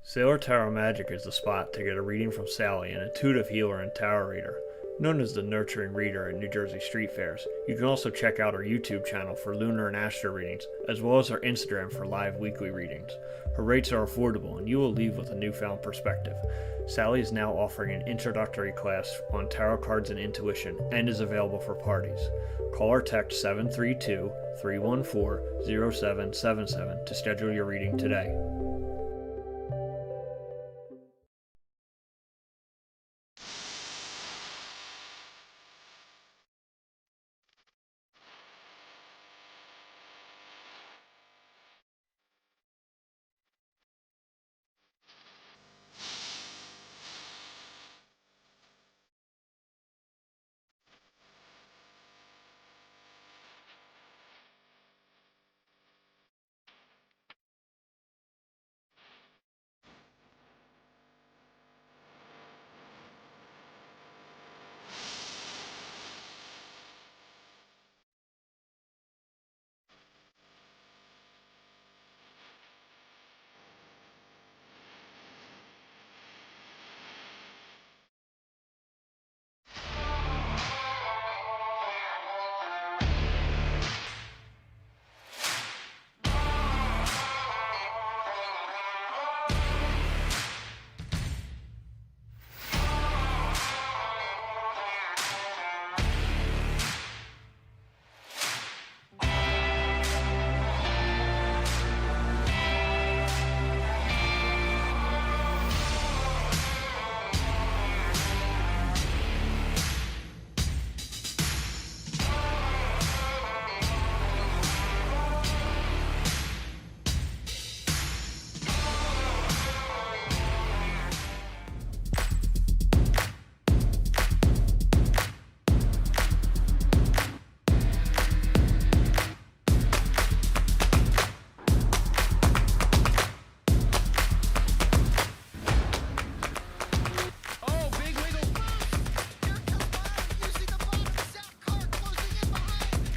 Sailor Tarot Magic is the spot to get a reading from Sally, an intuitive healer and tarot reader. Known as the Nurturing Reader at New Jersey street fairs, you can also check out our YouTube channel for lunar and astro readings, as well as our Instagram for live weekly readings. Her rates are affordable, and you will leave with a newfound perspective. Sally is now offering an introductory class on tarot cards and intuition, and is available for parties. Call or text 732-314-0777 to schedule your reading today.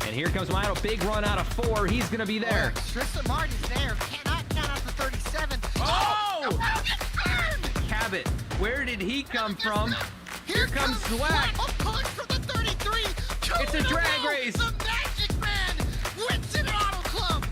And here comes Milo, big run out of 4. He's going to be there. Tristan Martin's there. Cannot count out the 37. Oh! Burned! Cabot, where did he come from? Here comes Zwack. A punch for the 33. It's a drag race. The Magic Man wins it at Auto Club.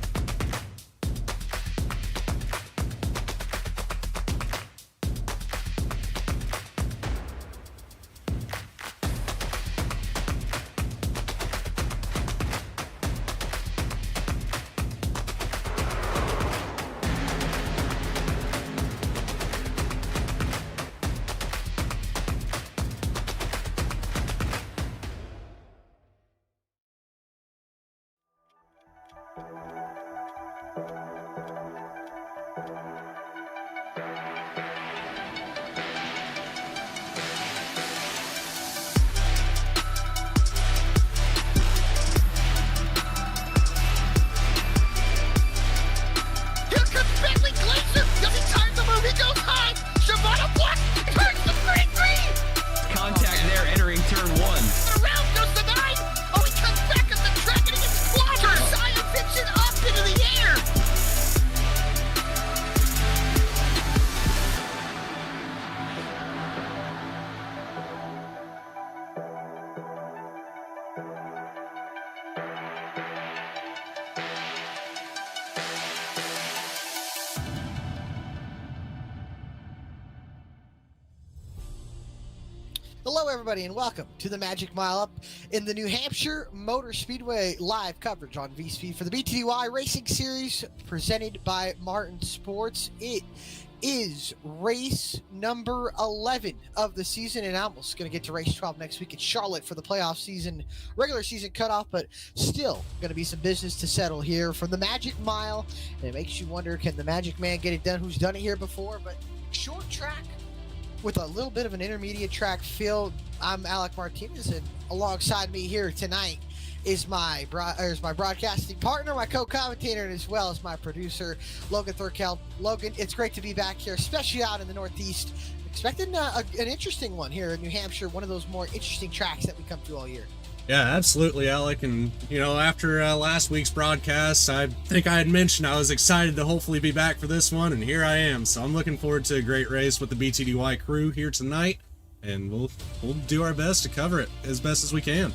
Here comes Bentley Glazer. Does he time the move? He goes high. Shavana Black turns the 33. Contact there entering turn 1. Around goes the 9. Oh, he comes back at the track and he gets clobbered. Zion picks it up into the air. Hello, everybody, and welcome to the Magic Mile Up in the New Hampshire Motor Speedway live coverage on Vspeed for the BTDY Racing Series presented by Martin Sports. It is race number 11 of the season, and I'm almost going to get to race 12 next week at Charlotte for the playoff season, regular season cutoff, but still going to be some business to settle here from the Magic Mile. And it makes you wonder, can the Magic Man get it done? Who's done it here before? But short track with a little bit of an intermediate track feel. I'm Alec Martinez, and alongside me here tonight is my broadcasting partner, my co-commentator, and as well as my producer, Logan Thurkel. Logan, it's great to be back here, especially out in the Northeast. Expecting an interesting one here in New Hampshire, one of those more interesting tracks that we come to all year. Yeah, absolutely, Alec. And, after last week's broadcast, I think I had mentioned I was excited to hopefully be back for this one, and here I am. So I'm looking forward to a great race with the BTDY crew here tonight, and we'll do our best to cover it as best as we can.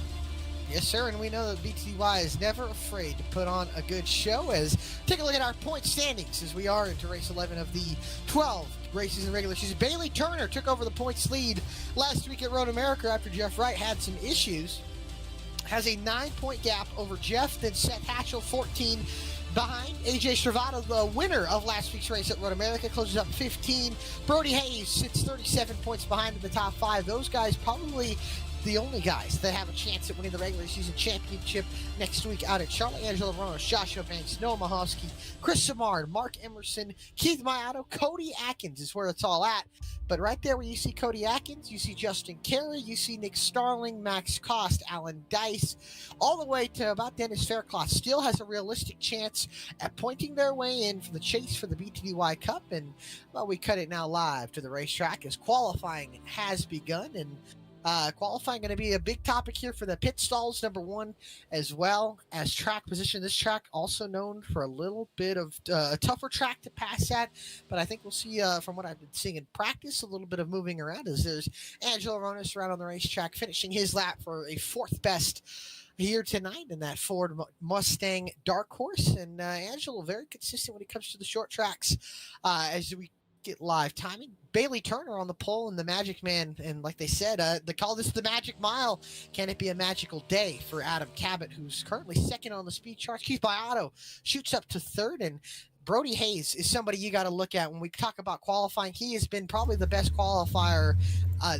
Yes, sir, and we know that BTDY is never afraid to put on a good show. As take a look at our point standings as we are into race 11 of the 12 races in regular season. Bailey Turner took over the points lead last week at Road America after Jeff Wright had some issues. Has a 9-point gap over Jeff, then Seth Hatchell 14 behind. AJ Stravato, the winner of last week's race at Road America, closes up 15. Brody Hayes sits 37 points behind in the top 5. Those guys probably the only guys that have a chance at winning the regular season championship next week out at Charlotte. Angelo Ronos, Joshua Banks, Noah Mahosky, Chris Samard, Mark Emerson, Keith Mayato, Cody Atkins is where it's all at. But right there where you see Cody Atkins, you see Justin Carey, you see Nick Starling, Max Cost, Alan Dice, all the way to about Dennis Faircloth. Still has a realistic chance at pointing their way in for the chase for the BTDY Cup. And, well, we cut it now live to the racetrack as qualifying has begun. And qualifying going to be a big topic here for the pit stalls, number one, as well as track position. This track also known for a little bit of a tougher track to pass at, but I think we'll see from what I've been seeing in practice, a little bit of moving around as there's Angelo Ronis around on the racetrack finishing his lap for a fourth best here tonight in that Ford Mustang Dark Horse. And Angelo very consistent when it comes to the short tracks as we get live timing. Bailey Turner on the pole and the Magic Man, and like they said, they call this the Magic Mile. Can it be a magical day for Adam Cabot, who's currently second on the speed charts? Keith Biotto shoots up to third, and Brody Hayes is somebody you got to look at when we talk about qualifying. He has been probably the best qualifier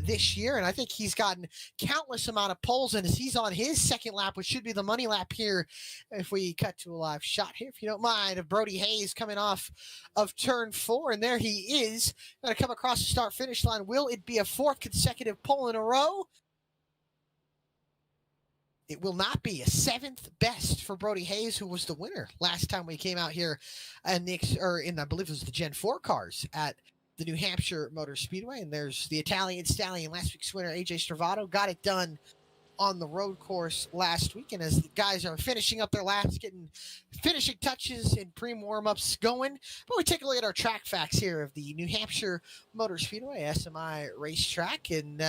this year, and I think he's gotten countless amount of poles, and as he's on his second lap, which should be the money lap here, if we cut to a live shot here, if you don't mind, of Brody Hayes coming off of turn 4, and there he is, going to come across the start-finish line. Will it be a fourth consecutive pole in a row? It will not be. A seventh best for Brody Hayes, who was the winner last time we came out here in I believe it was the Gen 4 cars at the New Hampshire Motor Speedway. And there's the Italian Stallion, last week's winner, AJ Stravato, got it done on the road course last week. And as the guys are finishing up their laps, getting finishing touches and pre-warm-ups going. But we take a look at our track facts here of the New Hampshire Motor Speedway SMI racetrack. And,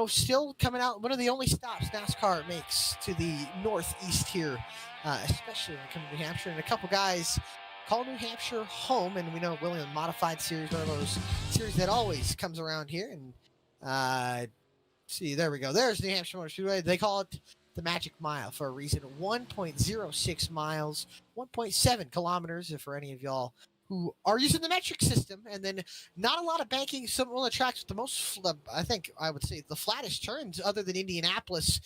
still coming out, one of the only stops NASCAR makes to the northeast here, especially when it comes to New Hampshire. And a couple guys call New Hampshire home. And we know William Modified Series, one of those series that always comes around here. And, see, there we go. There's New Hampshire Motor Speedway. They call it the Magic Mile for a reason. 1.06 miles, 1.7 kilometers, if for any of y'all who are using the metric system. And then not a lot of banking. Some of the tracks with the most, I think I would say, the flattest turns other than Indianapolis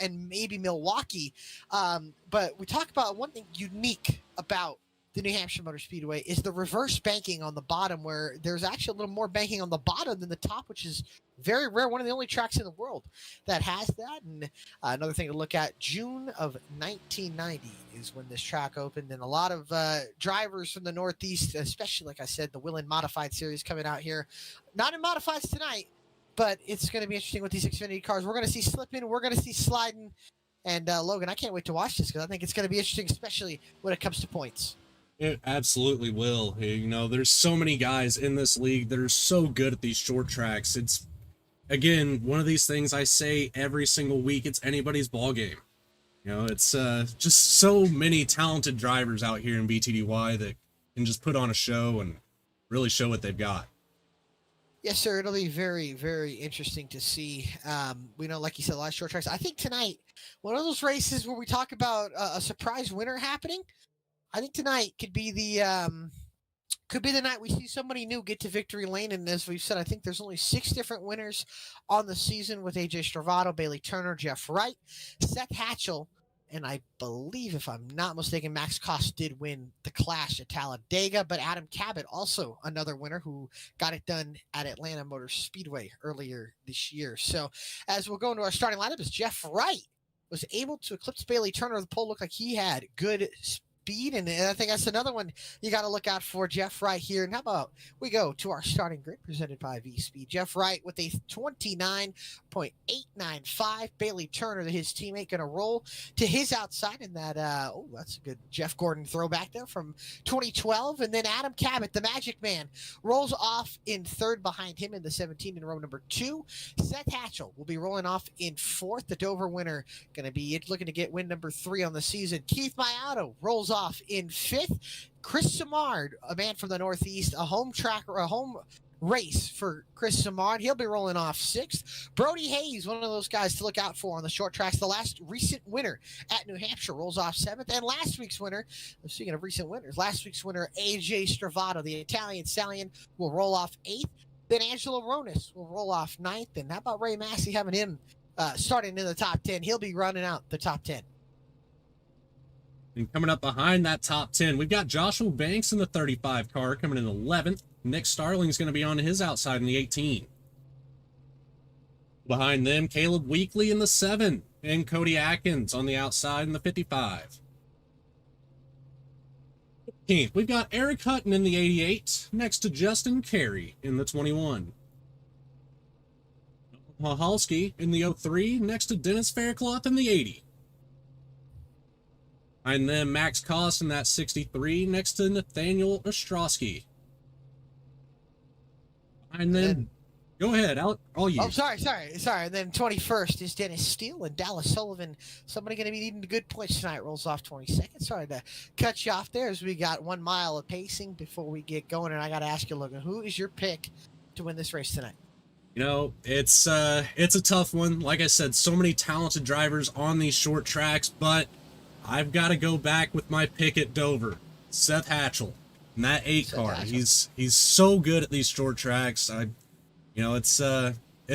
and maybe Milwaukee. But we talk about one thing unique about the New Hampshire Motor Speedway is the reverse banking on the bottom, where there's actually a little more banking on the bottom than the top, which is very rare. One of the only tracks in the world that has that. And another thing to look at, June of 1990 is when this track opened, and a lot of drivers from the Northeast, especially, like I said, the Willen Modified Series coming out here. Not in modifieds tonight, but it's going to be interesting with these Xfinity cars. We're going to see slipping, we're going to see sliding, and Logan, I can't wait to watch this because I think it's going to be interesting, especially when it comes to points. It absolutely will. There's so many guys in this league that are so good at these short tracks. It's, again, one of these things I say every single week. It's anybody's ball game. It's just so many talented drivers out here in BTDY that can just put on a show and really show what they've got. Yes, sir. It'll be very, very interesting to see. We know, like you said, a lot of short tracks. I think tonight, one of those races where we talk about a surprise winner happening, I think tonight could be the night we see somebody new get to victory lane. And as we've said, I think there's only 6 different winners on the season with AJ Stravato, Bailey Turner, Jeff Wright, Seth Hatchell, and I believe, if I'm not mistaken, Max Cost did win the Clash at Talladega. But Adam Cabot, also another winner who got it done at Atlanta Motor Speedway earlier this year. So as we'll go into our starting lineup, is Jeff Wright was able to eclipse Bailey Turner. The pole looked like he had good Vspeed, and I think that's another one you got to look out for, Jeff Wright here. And how about we go to our starting grid presented by Vspeed? Jeff Wright with a 29.895. Bailey Turner, his teammate, going to roll to his outside in that. That's a good Jeff Gordon throwback there from 2012. And then Adam Cabot, the Magic Man, rolls off in third behind him in the 17 in row number 2. Seth Hatchell will be rolling off in fourth. The Dover winner going to be looking to get win number 3 on the season. Keith Maiato rolls off in fifth. Chris Samard, a man from the Northeast, a home race for Chris Samard. He'll be rolling off sixth. Brody Hayes, one of those guys to look out for on the short tracks. The last recent winner at New Hampshire rolls off seventh. And last week's winner, speaking of recent winners, last week's winner, AJ Stravato, the Italian stallion, will roll off eighth. Then Angelo Ronis will roll off ninth. And how about Ray Massey having him starting in the top 10? He'll be running out the top 10. And coming up behind that top 10, we've got Joshua Banks in the 35 car coming in 11th. Nick Starling's going to be on his outside in the 18. Behind them, Caleb Weekly in the 7, and Cody Atkins on the outside in the 55. 15th, we've got Eric Hutton in the 88, next to Justin Carey in the 21. Mahalski in the 03, next to Dennis Faircloth in the 80. And then Max Koss in that 63, next to Nathaniel Ostrowski. And then, go ahead, all you. Oh, sorry. And then 21st is Dennis Steele and Dallas Sullivan. Somebody going to be needing good points tonight. Rolls off 22nd. Sorry to cut you off there as we got 1 mile of pacing before we get going. And I got to ask you, Logan, who is your pick to win this race tonight? You know, it's a tough one. Like I said, so many talented drivers on these short tracks, but I've got to go back with my pick at Dover, Seth Hatchell, in that 8 car. He's so good at these short tracks. It's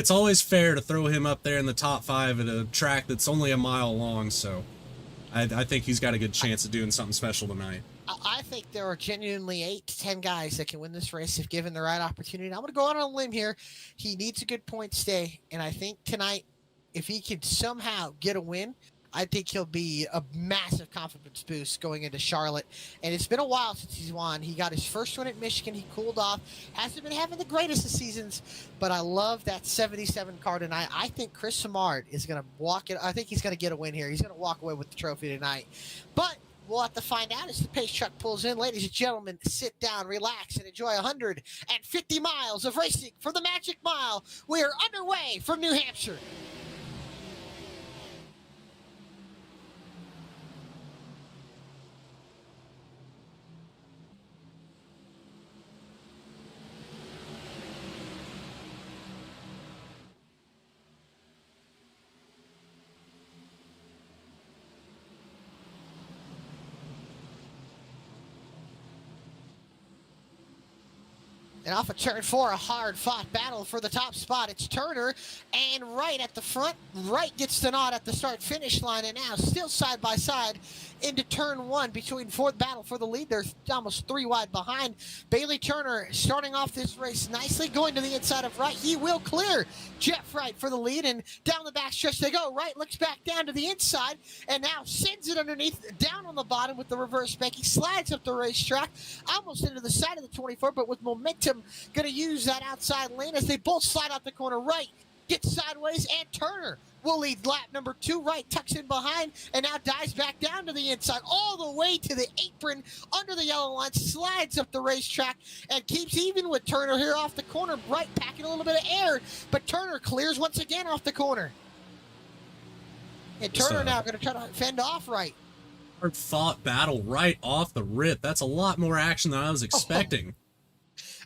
always fair to throw him up there in the top 5 at a track that's only a mile long. So I think he's got a good chance of doing something special tonight. I think there are genuinely 8 to 10 guys that can win this race if given the right opportunity. I'm going to go out on a limb here. He needs a good point stay, and I think tonight, if he could somehow get a win, I think he'll be a massive confidence boost going into Charlotte. And it's been a while since he's won. He got his first win at Michigan. He cooled off. Hasn't been having the greatest of seasons, but I love that 77 car tonight. I think Chris Samard is going to walk it. I think he's going to get a win here. He's going to walk away with the trophy tonight. But we'll have to find out as the pace truck pulls in. Ladies and gentlemen, sit down, relax, and enjoy 150 miles of racing for the Magic Mile. We are underway from New Hampshire. And off of turn 4, a hard-fought battle for the top spot. It's Turner and Wright at the front. Wright gets the nod at the start-finish line, and now still side by side into turn 1 between fourth battle for the lead. They're almost 3 wide behind. Bailey Turner starting off this race nicely, going to the inside of Wright. He will clear Jeff Wright for the lead, and down the backstretch they go. Wright looks back down to the inside, and now sends it underneath, down on the bottom with the reverse bank. He slides up the racetrack, almost into the side of the 24, but with momentum, going to use that outside lane as they both slide out the corner. Wright gets sideways, and Turner will lead lap number 2. Wright tucks in behind and now dives back down to the inside, all the way to the apron under the yellow line, slides up the racetrack and keeps even with Turner here off the corner. Wright packing a little bit of air, but Turner clears once again off the corner. And Turner now going to try to fend off Wright. Hard-fought battle right off the rip. That's a lot more action than I was expecting.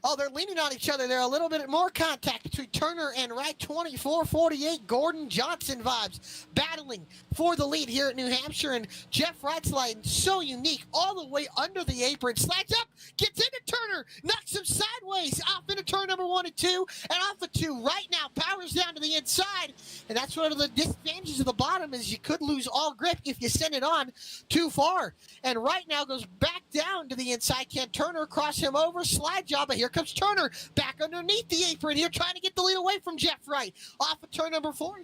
Oh, they're leaning on each other. There a little bit more contact between Turner and Wright. 24-48 Gordon Johnson vibes battling for the lead here at New Hampshire. And Jeff Wright's line so unique, all the way under the apron, slides up, gets into Turner, knocks him sideways off into turn number 1 and 2, and off the 2. Wright now powers down to the inside, and that's one of the disadvantages of the bottom is you could lose all grip if you send it on too far. And Wright now goes back down to the inside. Can Turner cross him over? Slide job, but here comes Turner back underneath the apron here, trying to get the lead away from Jeff Wright. Off of turn number 4,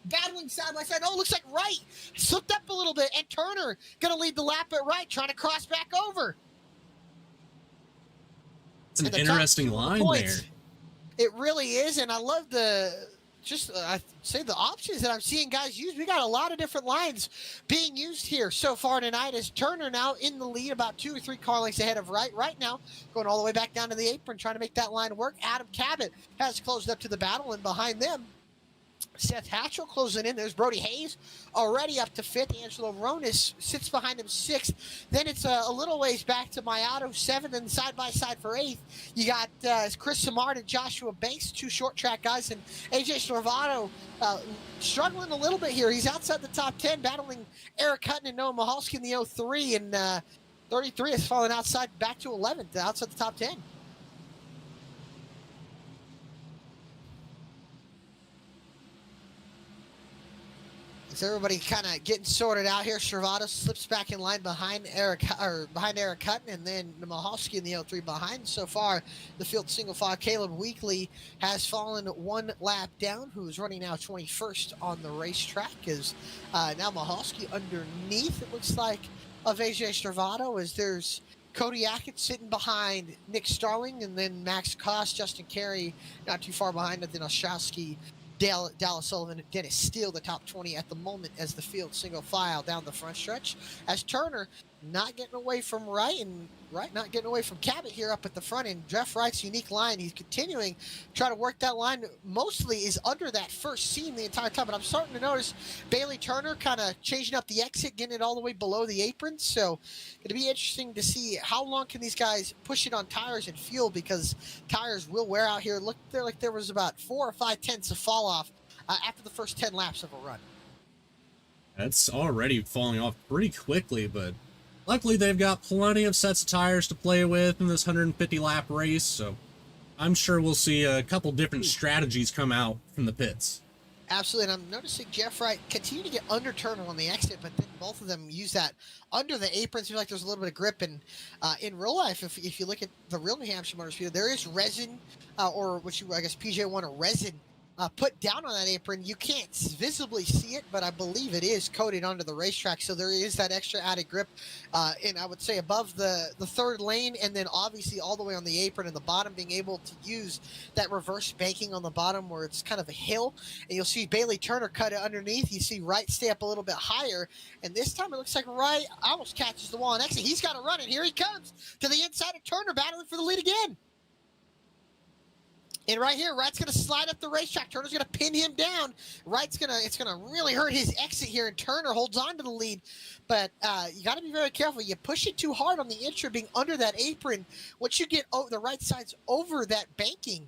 battling side by side. Oh, looks like Wright slipped up a little bit, and Turner going to lead the lap at Wright, trying to cross back over. It's an interesting line there. It really is, and I love I'd say the options that I'm seeing guys use. We got a lot of different lines being used here so far tonight, as Turner now in the lead, about 2 or 3 car lengths ahead of Wright. Right now, going all the way back down to the apron, trying to make that line work. Adam Cabot has closed up to the battle, and behind them, Seth Hatchell closing in. There's Brody Hayes already up to 5th. Angelo Ronis sits behind him 6th. Then it's a little ways back to Mayato 7th, and side by side for 8th. You got Chris Samard and Joshua Banks, 2 short track guys, and AJ Stravado struggling a little bit here. He's outside the top 10, battling Eric Hutton and Noah Mahalski in the 03, and 33 has fallen outside back to 11th, outside the top 10. Is everybody kind of getting sorted out here? Stravado slips back in line behind Eric Hutton, and then Mahalski in the 03 behind. So far, the field single file, Caleb Weekly has fallen 1 lap down, who's running now 21st on the racetrack. Is now Mahalski underneath, it looks like, of AJ Stravado, as there's Cody Ackett sitting behind Nick Starling, and then Max Koss, Justin Carey not too far behind, and then Oshowski, Dallas Sullivan, and Dennis Steele, the top 20 at the moment as the field single file down the front stretch. As Turner not getting away from Wright, and Wright not getting away from Cabot here up at the front end. Jeff Wright's unique line, he's continuing to try to work that line. Mostly is under that first seam the entire time, but I'm starting to notice Bailey Turner kind of changing up the exit, getting it all the way below the apron. So it'll be interesting to see how long can these guys push it on tires and fuel, because tires will wear out here. Look there, like there was about 4 or 5 tenths of fall off after the first 10 laps of a run. That's already falling off pretty quickly, but luckily they've got plenty of sets of tires to play with in this 150 lap race, so I'm sure we'll see a couple different strategies come out from the pits. Absolutely, and I'm noticing Jeff Wright continue to get under Turner on the exit, but then both of them use that under the apron. Seems like there's a little bit of grip, and in real life, if you look at the real New Hampshire Motor Speedway, there is resin, or what you, I guess, PJ want a resin put down on that apron. You can't visibly see it, but I believe it is coated onto the racetrack, so there is that extra added grip, and I would say above the third lane, and then obviously all the way on the apron and the bottom, being able to use that reverse banking on the bottom where it's kind of a hill, and you'll see Bailey Turner cut it underneath. You see Wright stay up a little bit higher, and this time it looks like Wright almost catches the wall, and actually he's got to run it. Here he comes to the inside of Turner, battling for the lead again. And right here, Wright's going to slide up the racetrack. Turner's going to pin him down. It's going to really hurt his exit here, and Turner holds on to the lead. But you got to be very careful. You push it too hard on the intro, being under that apron. Once you get the right sides over that banking,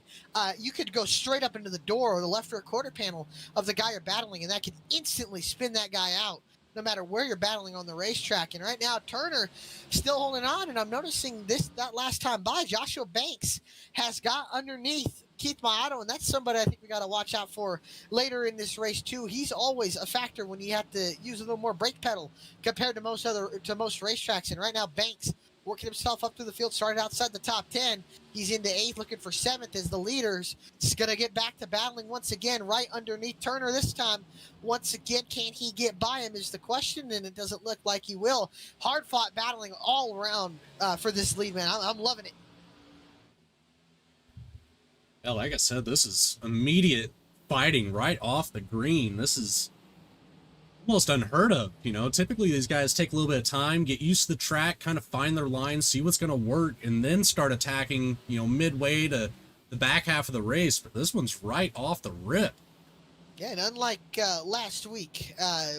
you could go straight up into the door or the left rear quarter panel of the guy you're battling, and that could instantly spin that guy out, no matter where you're battling on the racetrack. And right now, Turner still holding on, and I'm noticing that last time by, Joshua Banks has got underneath Keith Mayato, and that's somebody I think we got to watch out for later in this race too. He's always a factor when you have to use a little more brake pedal compared to most racetracks. And right now, Banks working himself up through the field, started outside the top 10. He's into 8th, looking for 7th as the leaders. He's going to get back to battling once again, right underneath Turner this time. Once again, can he get by him is the question, and it doesn't look like he will. Hard-fought battling all around for this lead, man. I'm loving it. Yeah, like I said, this is immediate fighting right off the green. This is almost unheard of. You know, typically these guys take a little bit of time, get used to the track, kind of find their line, see what's going to work, and then start attacking, you know, midway to the back half of the race. But this one's right off the rip. Yeah, and unlike last week,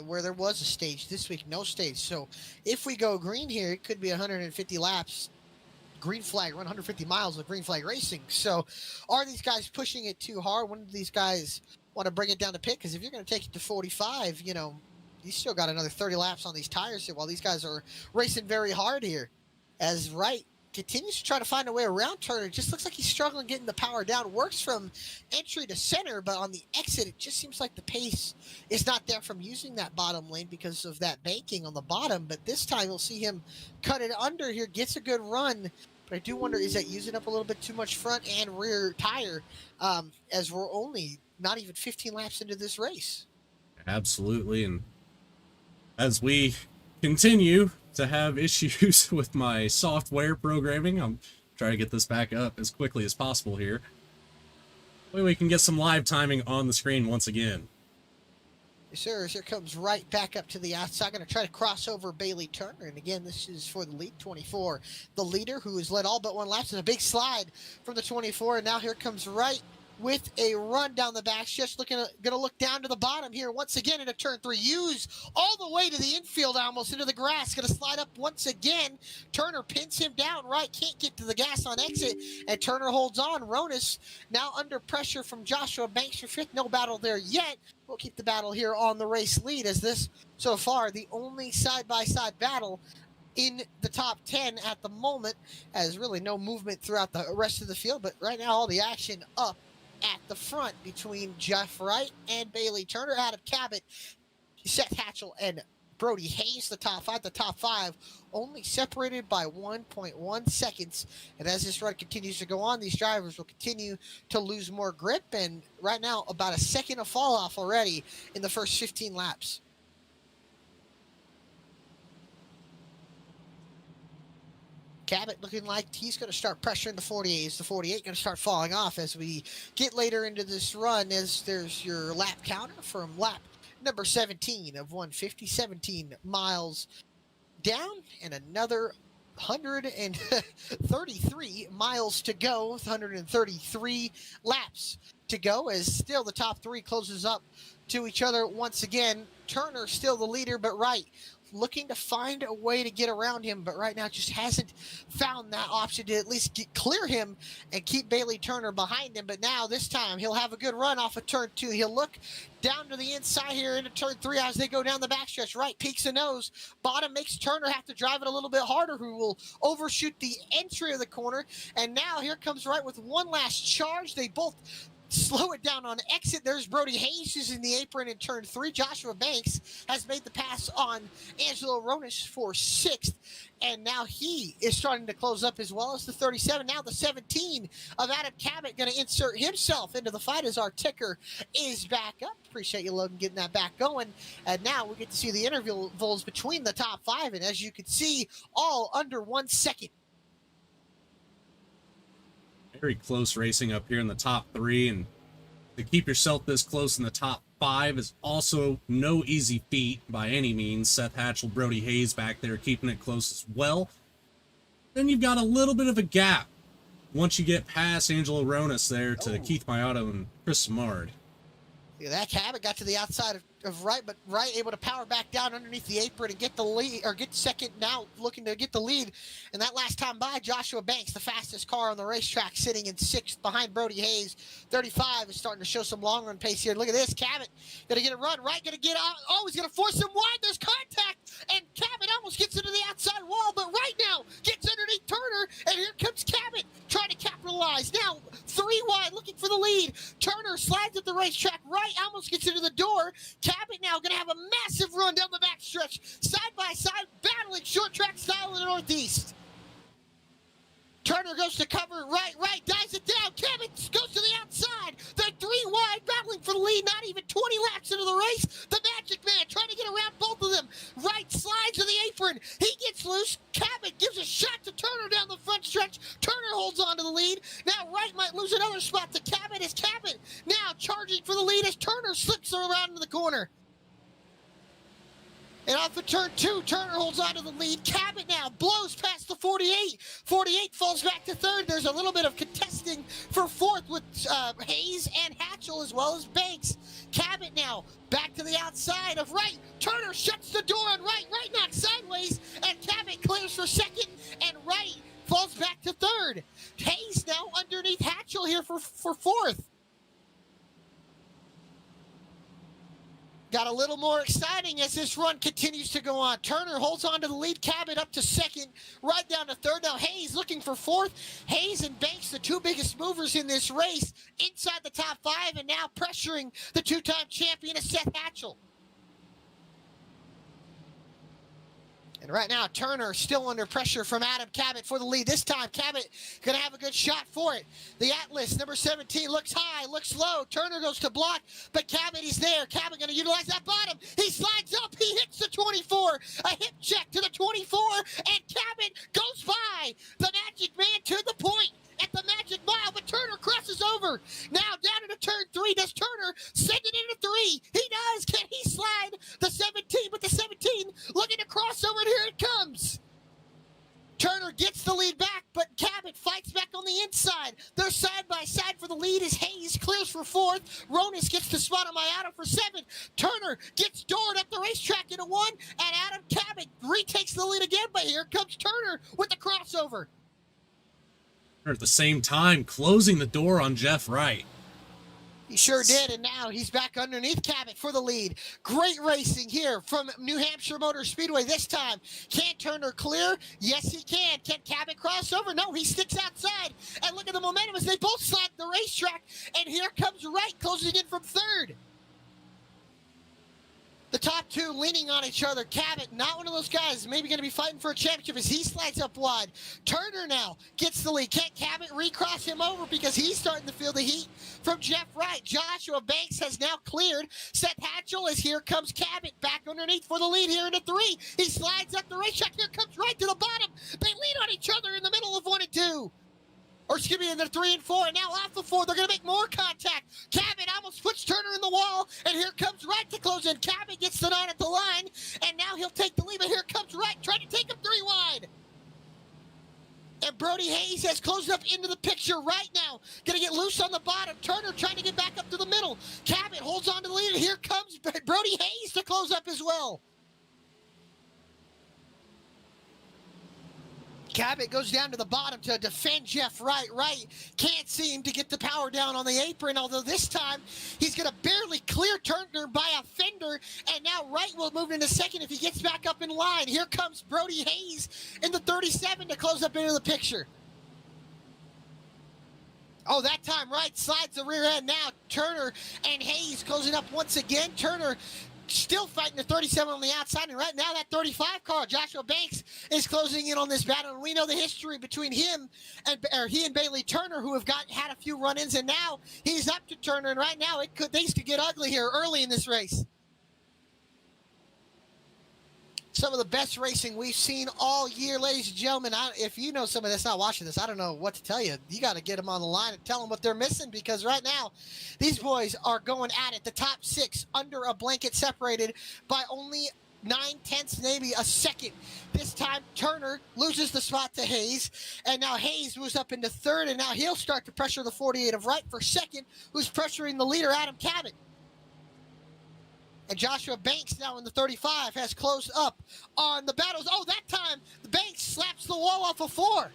where there was a stage, this week no stage. So if we go green here, it could be 150 laps. Green flag, run 150 miles with green flag racing. So are these guys pushing it too hard? When do these guys want to bring it down to pit? Because if you're going to take it to 45, you know, you still got another 30 laps on these tires here while these guys are racing very hard here. As Wright continues to try to find a way around Turner, it just looks like he's struggling getting the power down. Works from entry to center, but on the exit, it just seems like the pace is not there from using that bottom lane because of that banking on the bottom. But this time you'll see him cut it under here, gets a good run. But I do wonder, is that using up a little bit too much front and rear tire as we're only not even 15 laps into this race? Absolutely. And as we continue to have issues with my software programming, I'm trying to get this back up as quickly as possible here. That way we can get some live timing on the screen once again. Yes, sir. Here comes right back up to the outside. Going to try to cross over Bailey Turner. And again, this is for the lead 24. The leader who has led all but one lap. And a big slide from the 24. And now here comes right with a run down the back stretch, going to look down to the bottom here once again into turn 3. Use all the way to the infield, almost into the grass. Going to slide up once again. Turner pins him down right, can't get to the gas on exit, and Turner holds on. Ronis now under pressure from Joshua Banks for 5th. No battle there yet. We'll keep the battle here on the race lead, as this so far the only side-by-side battle in the top 10 at the moment, as really no movement throughout the rest of the field. But right now all the action up at the front between Jeff Wright and Bailey Turner. Adam Cabot, Seth Hatchell, and Brody Hayes, the top 5. The top 5 only separated by 1.1 seconds. And as this run continues to go on, these drivers will continue to lose more grip. And right now, about a second of fall off already in the first 15 laps. Cabot looking like he's going to start pressuring the 48. The 48 going to start falling off as we get later into this run, as there's your lap counter from lap number 17 of 150, 17 miles down, and another 133 miles to go, 133 laps to go, as still the top 3 closes up to each other once again. Turner still the leader, but Wright looking to find a way to get around him, but right now just hasn't found that option to at least clear him and keep Bailey Turner behind him. But now this time he'll have a good run off of turn 2. He'll look down to the inside here into turn 3 as they go down the backstretch. Right peaks the nose. Bottom makes Turner have to drive it a little bit harder, who will overshoot the entry of the corner. And now here comes Wright with one last charge. They both slow it down on exit. There's Brody Hayes, who's in the apron in turn 3. Joshua Banks has made the pass on Angelo Ronis for 6th. And now he is starting to close up, as well as the 37. Now the 17 of Adam Cabot going to insert himself into the fight as our ticker is back up. Appreciate you, Logan, getting that back going. And now we get to see the intervals between the top 5. And as you can see, all under 1 second. Very close racing up here in the top 3, and to keep yourself this close in the top 5 is also no easy feat by any means. Seth Hatchell, Brody Hayes back there keeping it close as well. Then you've got a little bit of a gap once you get past Angelo Ronis there to Keith Mayato and Chris Samard. Yeah, that Cabot got to the outside of Wright, but Wright able to power back down underneath the apron and get the lead, or get second, now looking to get the lead. And that last time by, Joshua Banks, the fastest car on the racetrack, sitting in 6th behind Brody Hayes. 35 is starting to show some long run pace here. Look at this, Cabot gonna get a run. Wright gonna get out. Oh, he's gonna force him wide. There's contact, and Cabot almost gets into the outside wall, but Wright now gets underneath Turner, and here comes Cabot trying to capitalize. Now 3 wide, looking for the lead. Turner slides at the racetrack. Wright almost gets into the door. Cabot now going to have a massive run down the backstretch, side by side, battling short track style in the Northeast. Turner goes to cover. Wright dives it down. Cabot goes to the outside. They're 3 wide, battling for the lead. Not even 20 laps into the race. The Magic Man trying to get around both of them. Wright slides to the apron. He gets loose. Cabot gives a shot to Turner down the front stretch. Turner holds on to the lead. Now Wright might lose another spot to Cabot, as Cabot now charging for the lead as Turner slips around into the corner. And off of turn 2, Turner holds on to the lead. Cabot now blows past the 48. 48 falls back to 3rd. There's a little bit of contesting for 4th with Hayes and Hatchell, as well as Banks. Cabot now back to the outside of Wright. Turner shuts the door on Wright. Wright knocks sideways, and Cabot clears for 2nd, and Wright falls back to 3rd. Hayes now underneath Hatchell here for 4th. Got a little more exciting as this run continues to go on. Turner holds on to the lead. Cabot up to 2nd, right down to 3rd. Now Hayes looking for 4th. Hayes and Banks, the 2 biggest movers in this race, inside the top 5, and now pressuring the 2-time champion, Seth Hatchell. And right now, Turner still under pressure from Adam Cabot for the lead. This time, Cabot going to have a good shot for it. The Atlas, number 17, looks high, looks low. Turner goes to block, but Cabot is there. Cabot going to utilize that bottom. He slides up. He hits the 24. A hip check to the 24, and Cabot goes by the Magic Man to the point at the Magic Mile, but Turner crosses over. Now down into turn 3. Does Turner send it into 3? He does. Can he slide the 17? But the 17 looking to cross over, and here it comes. Turner gets the lead back, but Cabot fights back on the inside. They're side by side for the lead as Hayes clears for 4th. Ronis gets the spot on Mayato for 7th. Turner gets doored up the racetrack into 1, and Adam Cabot retakes the lead again, but here comes Turner with the crossover. At the same time, closing the door on Jeff Wright. He sure did, and now he's back underneath Cabot for the lead. Great racing here from New Hampshire Motor Speedway this time. Can Turner clear? Yes, he can. Can Cabot cross over? No, he sticks outside. And look at the momentum as they both slide the racetrack, and here comes Wright closing in from 3rd. The top 2 leaning on each other. Cabot, not one of those guys, maybe going to be fighting for a championship as he slides up wide. Turner now gets the lead. Can't Cabot recross him over because he's starting to feel the heat from Jeff Wright. Joshua Banks has now cleared. Seth Hatchell is here. Comes Cabot back underneath for the lead here into 3. He slides up the racetrack. Here comes Wright to the bottom. They lean on each other in the middle of 1 and 2. Or excuse me, in the 3 and 4, and now off of 4, they're going to make more contact. Cabot almost puts Turner in the wall, and here comes Wright to close in. Cabot gets the 9 at the line, and now he'll take the lead, but here comes Wright trying to take him 3 wide. And Brody Hayes has closed up into the picture right now. Going to get loose on the bottom. Turner trying to get back up to the middle. Cabot holds on to the lead, and here comes Brody Hayes to close up as well. Cabot goes down to the bottom to defend Jeff Wright. Wright can't seem to get the power down on the apron, although this time he's going to barely clear Turner by a fender, and now Wright will move into 2nd if he gets back up in line. Here comes Brody Hayes in the 37 to close up into the picture. Oh, that time Wright slides the rear end. Now Turner and Hayes closing up once again. Turner still fighting the 37 on the outside, and right now that 35 car, Joshua Banks, is closing in on this battle, and we know the history between him and he and Bailey Turner, who have had a few run-ins, and now he's up to Turner, and right now things could get ugly here early in this race. Some of the best racing we've seen all year, ladies and gentlemen. If you know somebody that's not watching this, I don't know what to tell you. You got to get them on the line and tell them what they're missing, because right now these boys are going at it. The top 6 under a blanket, separated by only 9/10, maybe a second. This time Turner loses the spot to Hayes, and now Hayes moves up into 3rd, and now he'll start to pressure the 48 of Wright for 2nd, who's pressuring the leader, Adam Cabot. And Joshua Banks now in the 35 has closed up on the battles. Oh, that time the Banks slaps the wall off of 4.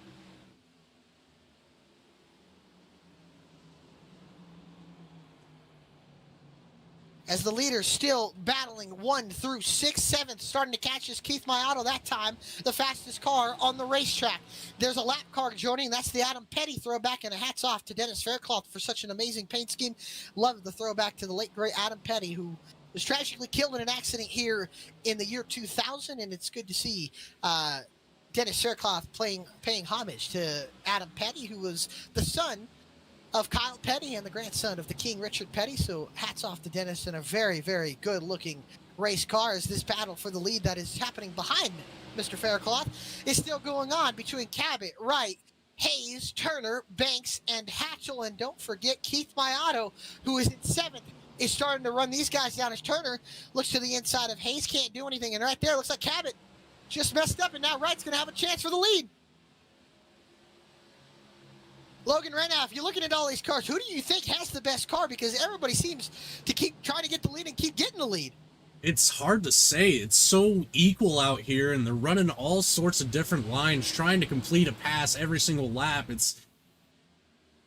As the leader's still battling 1 through 6, 7th starting to catch his Keith Mayato that time, the fastest car on the racetrack. There's a lap car joining. That's the Adam Petty throwback, and a hats off to Dennis Faircloth for such an amazing paint scheme. Love the throwback to the late great Adam Petty, who was tragically killed in an accident here in the year 2000, and it's good to see Dennis Faircloth paying homage to Adam Petty, who was the son of Kyle Petty and the grandson of the King Richard Petty. So hats off to Dennis, and a very, very good looking race car as this battle for the lead that is happening behind Mr. Faircloth is still going on between Cabot, Wright, Hayes, Turner, Banks, and Hatchell. And don't forget Keith Mayato, who is in 7th, is starting to run these guys down as Turner looks to the inside of Hayes, can't do anything, and right there looks like Cabot just messed up, and now Wright's going to have a chance for the lead. Logan, right now, if you're looking at all these cars, who do you think has the best car? Because everybody seems to keep trying to get the lead and keep getting the lead. It's hard to say. It's so equal out here, and they're running all sorts of different lines, trying to complete a pass every single lap.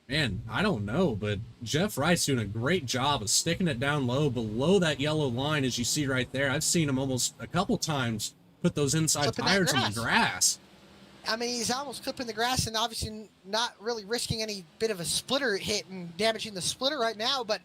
Man, I don't know, but Jeff Wright's doing a great job of sticking it down low below that yellow line, as you see right there. I've seen him almost a couple times put those inside tires on the grass. I mean, he's almost clipping the grass and obviously not really risking any bit of a splitter hit and damaging the splitter right now. But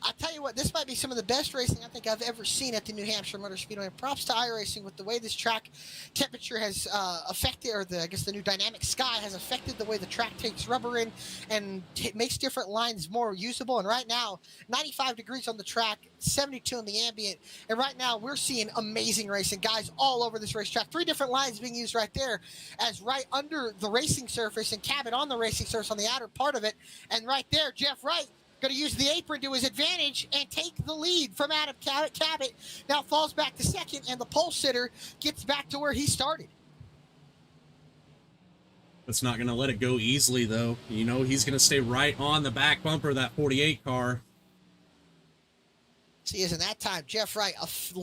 I'll tell you what, this might be some of the best racing I think I've ever seen at the New Hampshire Motor Speedway. Props to iRacing with the way this track temperature has affected, or I guess the new dynamic sky has affected the way the track takes rubber in and makes different lines more usable. And right now, 95 degrees on the track, 72 in the ambient. And right now, we're seeing amazing racing. Guys all over this racetrack. 3 different lines being used right there, as right under the racing surface and Cabot on the racing surface on the outer part of it. And right there, Jeff Wright going to use the apron to his advantage and take the lead from Adam Cabot. Cabot now falls back to second, and the pole sitter gets back to where he started. It's not going to let it go easily, though. You know, he's going to stay right on the back bumper of that 48 car. See, isn't that time Jeff Wright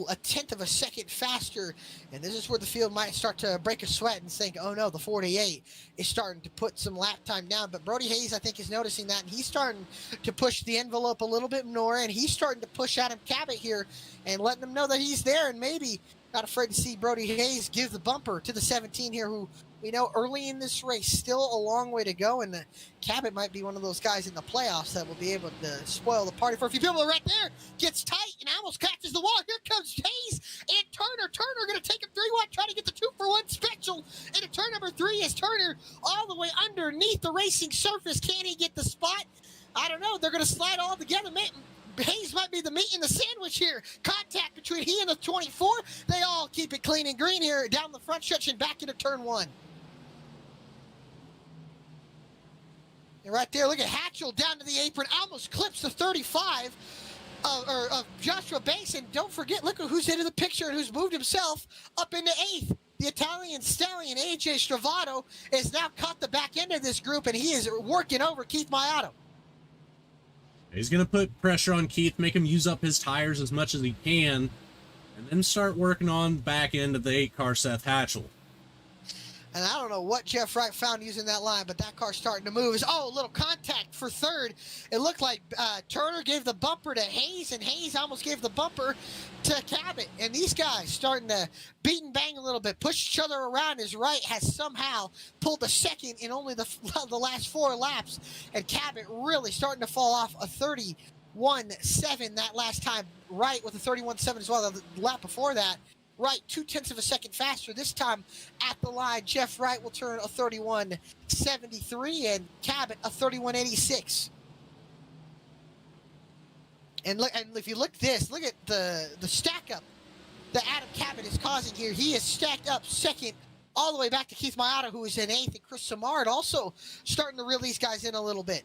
a tenth of a second faster, and this is where the field might start to break a sweat and think, oh no, the 48 is starting to put some lap time down. But Brody Hayes, I think, is noticing that, and he's starting to push the envelope a little bit more, and he's starting to push Adam Cabot here and letting them know that he's there, and maybe not afraid to see Brody Hayes give the bumper to the 17 here, who we know early in this race, still a long way to go, and Cabot might be one of those guys in the playoffs that will be able to spoil the party for a few people. Right there, gets tight and almost catches the wall. Here comes Hayes and Turner. Turner going to take him 3-1, trying to get the 2-for-1 special into turn number 3 as Turner all the way underneath the racing surface. Can he get the spot? I don't know. They're going to slide all together. Hayes might be the meat in the sandwich here. Contact between he and the 24. They all keep it clean and green here down the front stretch and back into turn 1. And right there, look at Hatchell down to the apron, almost clips the 35 of Joshua Banks. And don't forget, look at who's into the picture and who's moved himself up into 8th. The Italian stallion, AJ Stravato, is now caught the back end of this group, and he is working over Keith Maiato. He's going to put pressure on Keith, make him use up his tires as much as he can, and then start working on the back end of the 8-car Seth Hatchell. And I don't know what Jeff Wright found using that line, but that car's starting to move. A little contact for third. It looked like Turner gave the bumper to Hayes, and Hayes almost gave the bumper to Cabot. And these guys starting to beat and bang a little bit, push each other around as Wright has somehow pulled a second in only the last 4 laps. And Cabot really starting to fall off a 31.7 that last time. Wright with a 31.7 as well the lap before that. Wright 0.2 of a second faster. This time at the line, Jeff Wright will turn a 31.73 and Cabot a 31.86. And look, and if you look at the stack up that Adam Cabot is causing here. He is stacked up second all the way back to Keith Maiato, who is in 8th, and Chris Samard also starting to reel these guys in a little bit.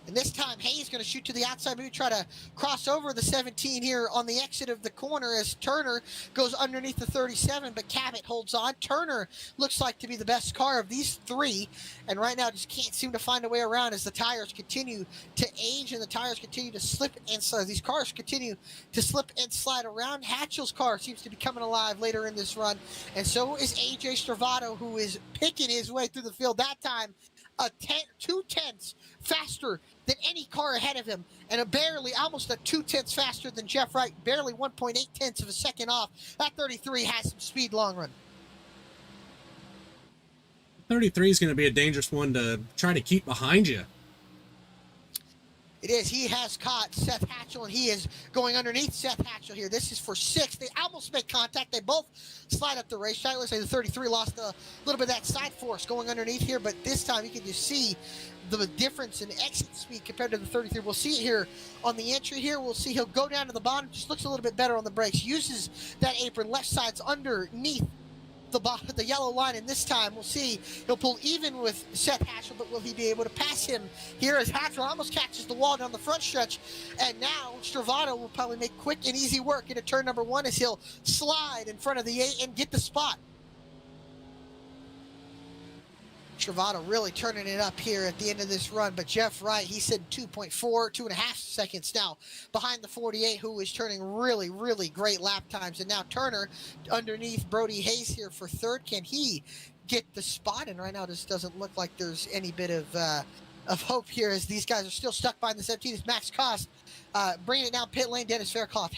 And this time, Hayes going to shoot to the outside, maybe try to cross over the 17 here on the exit of the corner as Turner goes underneath the 37, but Cabot holds on. Turner looks like to be the best car of these 3, and right now just can't seem to find a way around as the tires continue to age and the tires continue to slip and slide. These cars continue to slip and slide around. Hatchell's car seems to be coming alive later in this run, and so is AJ Stravato, who is picking his way through the field. That time, 2/10 faster than any car ahead of him, and almost 2/10 faster than Jeff Wright, barely 1.8 of a second off. That 33 has some speed long run. 33 is going to be a dangerous one to try to keep behind you. It is. He has caught Seth Hatchell, and he is going underneath Seth Hatchell here. This is for 6th. They almost make contact. They both slide up the racetrack. Looks like the 33 lost a little bit of that side force going underneath here, but this time you can just see the difference in exit speed compared to the 33. We'll see it here on the entry here. We'll see he'll go down to the bottom. Just looks a little bit better on the brakes. Uses that apron. Left side's underneath the yellow line, and this time we'll see he'll pull even with Seth Hatchell, but will he be able to pass him here as Hatchell almost catches the wall down the front stretch? And now Stravato will probably make quick and easy work into turn number 1 as he'll slide in front of the 8 and get the spot. Stravato really turning it up here at the end of this run, but Jeff Wright, he said 2.5 seconds now behind the 48, who is turning really, really great lap times. And now Turner underneath Brody Hayes here for 3rd. Can he get the spot? And right now this doesn't look like there's any bit of hope here, as these guys are still stuck behind the 17. It's Max Cost bringing it down pit lane. Dennis Faircloth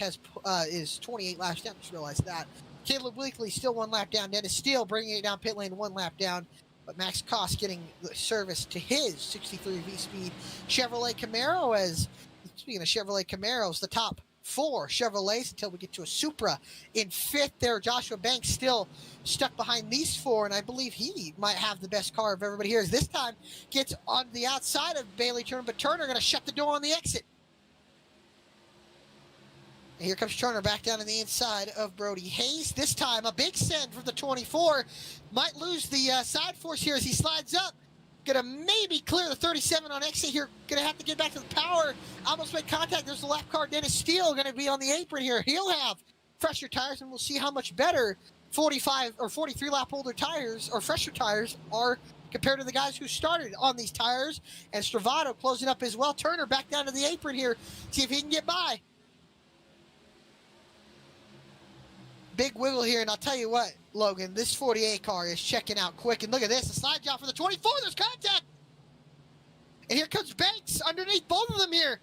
is 28 laps down. Just realized that. Caleb Weekly still 1 lap down. Dennis Steele bringing it down pit lane 1 lap down. But Max Koss getting the service to his 63 V-Speed Chevrolet Camaro. As speaking of Chevrolet Camaros, the top 4 Chevrolets until we get to a Supra in 5th there. Joshua Banks still stuck behind these 4, and I believe he might have the best car of everybody here. As this time gets on the outside of Bailey Turner, but Turner going to shut the door on the exit. And here comes Turner back down to the inside of Brody Hayes. This time a big send from the 24. Might lose the side force here as he slides up. Gonna maybe clear the 37 on exit here. Gonna have to get back to the power. Almost made contact. There's the lap car. Dennis Steele gonna be on the apron here. He'll have fresher tires, and we'll see how much better 45 or 43 lap older tires or fresher tires are compared to the guys who started on these tires. And Stravato closing up as well. Turner back down to the apron here. See if he can get by. Big wiggle here, and I'll tell you what, Logan, this 48 car is checking out quick. And look at this, a slide job for the 24. There's contact. And here comes Banks underneath both of them here.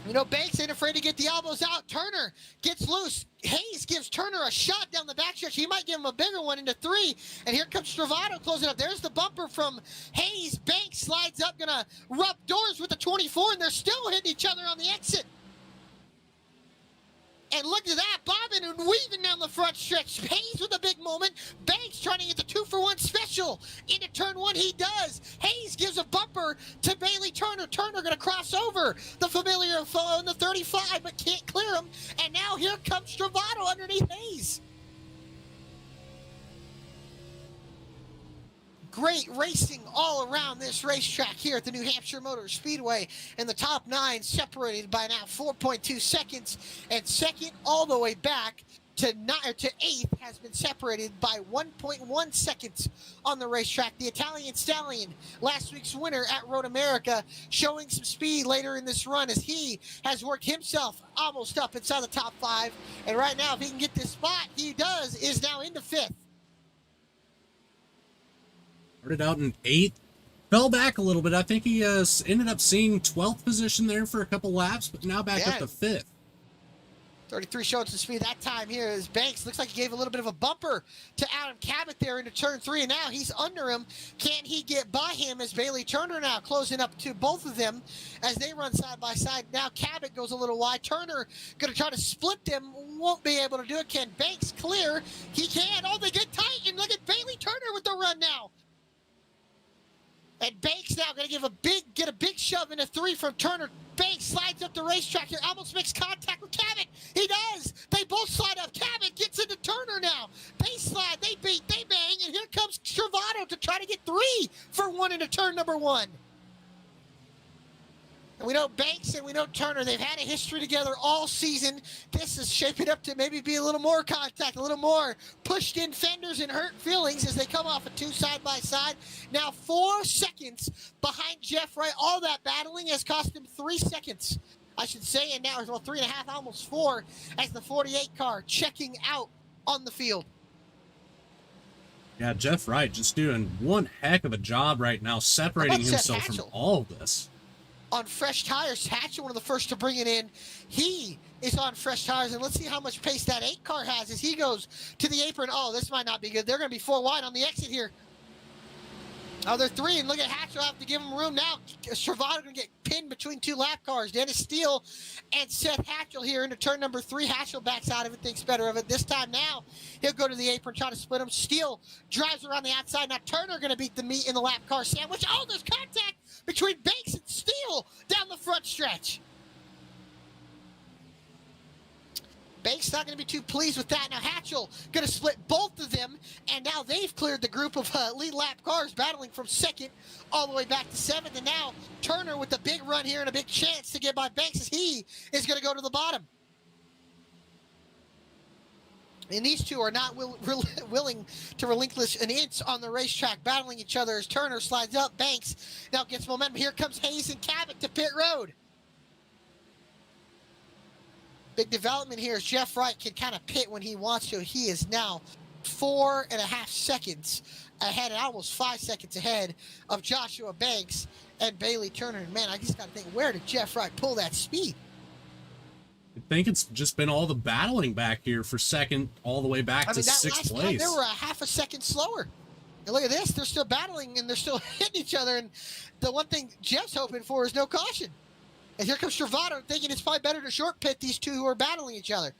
You know, Banks ain't afraid to get the elbows out. Turner gets loose. Hayes gives Turner a shot down the backstretch. He might give him a bigger one into 3. And here comes Stravato closing up. There's the bumper from Hayes. Banks slides up, gonna rub doors with the 24, and they're still hitting each other on the exit. And look at that, bobbing and weaving down the front stretch. Hayes with a big moment. Banks trying to get the 2-for-1 special. Into turn 1, he does. Hayes gives a bumper to Bailey Turner. Turner going to cross over the familiar foe in the 35, but can't clear him. And now here comes Stravato underneath Hayes. Great racing all around this racetrack here at the New Hampshire Motor Speedway. And the top 9 separated by now 4.2 seconds. And second all the way back to 8th has been separated by 1.1 seconds on the racetrack. The Italian Stallion, last week's winner at Road America, showing some speed later in this run as he has worked himself almost up inside the top 5. And right now, if he can get this spot, he does, is now into 5th. Started out in 8th, fell back a little bit. I think he ended up seeing 12th position there for a couple laps, but now back up to 5th. 33 showing some speed that time here as Banks looks like he gave a little bit of a bumper to Adam Cabot there into turn 3, and now he's under him. Can he get by him as Bailey Turner now closing up to both of them as they run side by side. Now Cabot goes a little wide. Turner going to try to split them. Won't be able to do it. Can Banks clear? He can. Oh, they get tight, and look at Bailey Turner with the run now. And Banks now going to get a big shove into 3 from Turner. Banks slides up the racetrack here, almost makes contact with Cabot. He does. They both slide up. Cabot gets into Turner now. They slide, they beat, they bang, and here comes Stravato to try to get 3-for-1 into turn number 1. And we know Banks and we know Turner, they've had a history together all season. This is shaping up to maybe be a little more contact, a little more pushed in fenders and hurt feelings as they come off of 2 side by side. Now 4 seconds behind Jeff Wright. All that battling has cost him 3 seconds, I should say. And now, well, 3.5, almost 4, as the 48 car checking out on the field. Yeah, Jeff Wright just doing one heck of a job right now, separating himself from all of this. On fresh tires, Hatcher, one of the first to bring it in. He is on fresh tires, and let's see how much pace that 8 car has as he goes to the apron. Oh, this might not be good. They're going to be 4 wide on the exit here. Oh, they're 3, and look at Hatcher. Have to give him room now. Stravato going to get pinned between 2 lap cars. Dennis Steele and Seth Hatchell here into turn number 3. Hatchell backs out of it, thinks better of it. This time now, he'll go to the apron, try to split him. Steele drives around the outside. Now Turner going to beat the meat in the lap car sandwich. Oh, there's contact between Banks and Steele down the front stretch. Banks not going to be too pleased with that. Now Hatchell going to split both of them, and now they've cleared the group of lead lap cars battling from 2nd all the way back to 7th, and now Turner with the big run here and a big chance to get by Banks as he is going to go to the bottom. And these two are not willing to relinquish an inch on the racetrack, battling each other as Turner slides up. Banks now gets momentum. Here comes Hayes and Cabot to pit road. Big development here is Jeff Wright can kind of pit when he wants to. He is now 4.5 seconds ahead, and almost 5 seconds ahead of Joshua Banks and Bailey Turner. And man, I just got to think, where did Jeff Wright pull that speed? I think it's just been all the battling back here for second all the way back to that sixth last time place. they were a half a second slower. And look at this, they're still battling and they're still hitting each other. And the one thing Jeff's hoping for is no caution. And here comes Travato thinking it's probably better to short pit these two who are battling each other.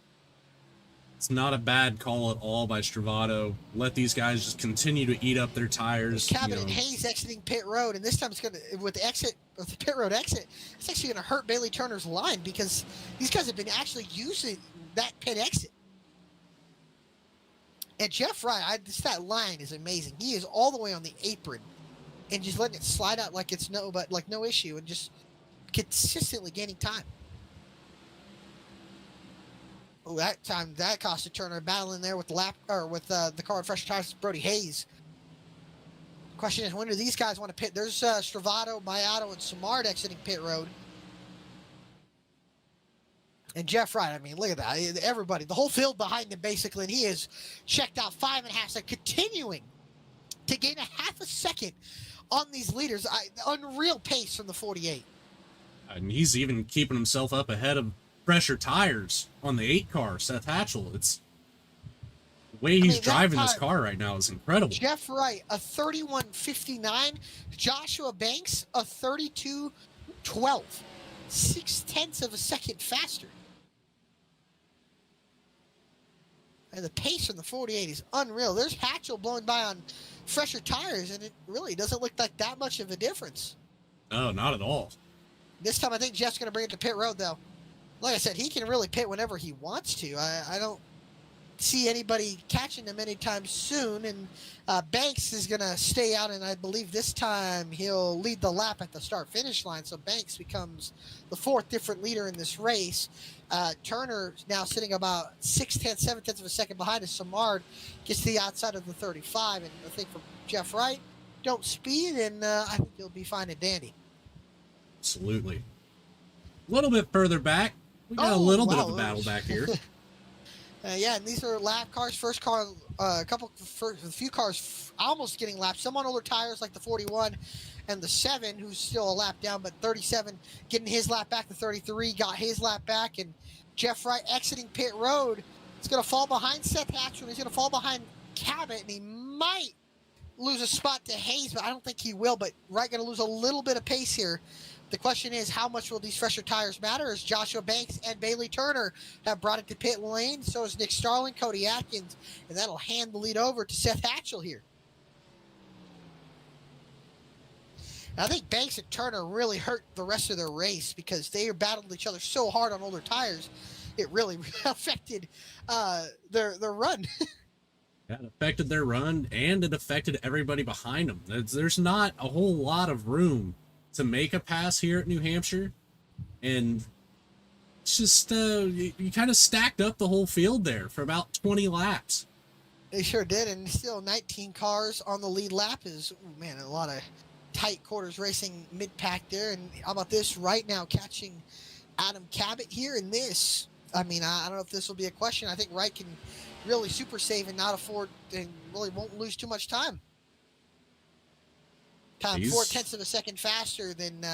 It's not a bad call at all by Stravato. Let these guys just continue to eat up their tires. Cabot and Hayes exiting pit road, and this time it's going to, with the pit road exit, it's actually going to hurt Bailey Turner's line because these guys have been actually using that pit exit. And Jeff Wright, that line is amazing. He is all the way on the apron and just letting it slide out like it's no issue and just consistently gaining time. Oh, that time that cost a Turner battling there with the car with fresh tires, Brody Hayes. Question is, when do these guys want to pit? There's Stravato, Mayato, and Samard exiting pit road. And Jeff Wright, I mean, look at that. Everybody, the whole field behind him basically, and he is checked out 5.5 seconds, continuing to gain a half a second on these leaders. Unreal pace from the 48. And he's even keeping himself up ahead of fresher tires on the 8 car, Seth Hatchell. It's the way he's driving this car right now is incredible. Jeff Wright, a 31.59. Joshua Banks, a 32.12. 0.6 of a second faster. And the pace from the 48 is unreal. There's Hatchell blowing by on fresher tires, and it really doesn't look like that much of a difference. No, not at all. This time I think Jeff's going to bring it to pit road, though. Like I said, he can really pit whenever he wants to. I don't see anybody catching him anytime soon, and Banks is going to stay out, and I believe this time he'll lead the lap at the start-finish line, so Banks becomes the 4th different leader in this race. Turner now sitting about 0.6, 0.7 of a second behind as Samard gets to the outside of the 35, and I think for Jeff Wright, don't speed, and I think he'll be fine and dandy. Absolutely. A little bit further back, we got a little bit of a battle back here. Yeah, and these are lap cars. First car, a few cars almost getting lapped. Some on older tires like the 41 and the 7, who's still a lap down, but 37 getting his lap back. The 33 got his lap back, and Jeff Wright exiting pit road. He's going to fall behind Seth Hatchell. He's going to fall behind Cabot, and he might lose a spot to Hayes, but I don't think he will. But Wright going to lose a little bit of pace here. The question is, how much will these fresher tires matter? As Joshua Banks and Bailey Turner have brought it to pit lane. So is Nick Starling, Cody Atkins, and that'll hand the lead over to Seth Hatchell here. And I think Banks and Turner really hurt the rest of their race because they battled each other so hard on older tires. It really affected their run. That affected their run, and it affected everybody behind them. There's not a whole lot of room to make a pass here at New Hampshire, and it's just you kind of stacked up the whole field there for about 20 laps. They sure did, and still 19 cars on the lead lap is, man, a lot of tight quarters racing mid-pack there. And how about this right now, catching Adam Cabot here in this? I mean, I don't know if this will be a question. I think Wright can really super save and not afford, and really won't lose too much time. 0.4 of a second faster than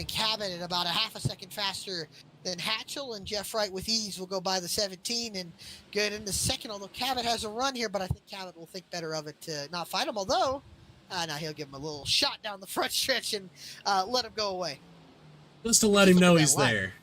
Cabot, and about a half a second faster than Hatchell, and Jeff Wright with ease will go by the 17 and get into second, although Cabot has a run here, but I think Cabot will think better of it to not fight him, although now he'll give him a little shot down the front stretch and let him go away. Just to let him know he's there.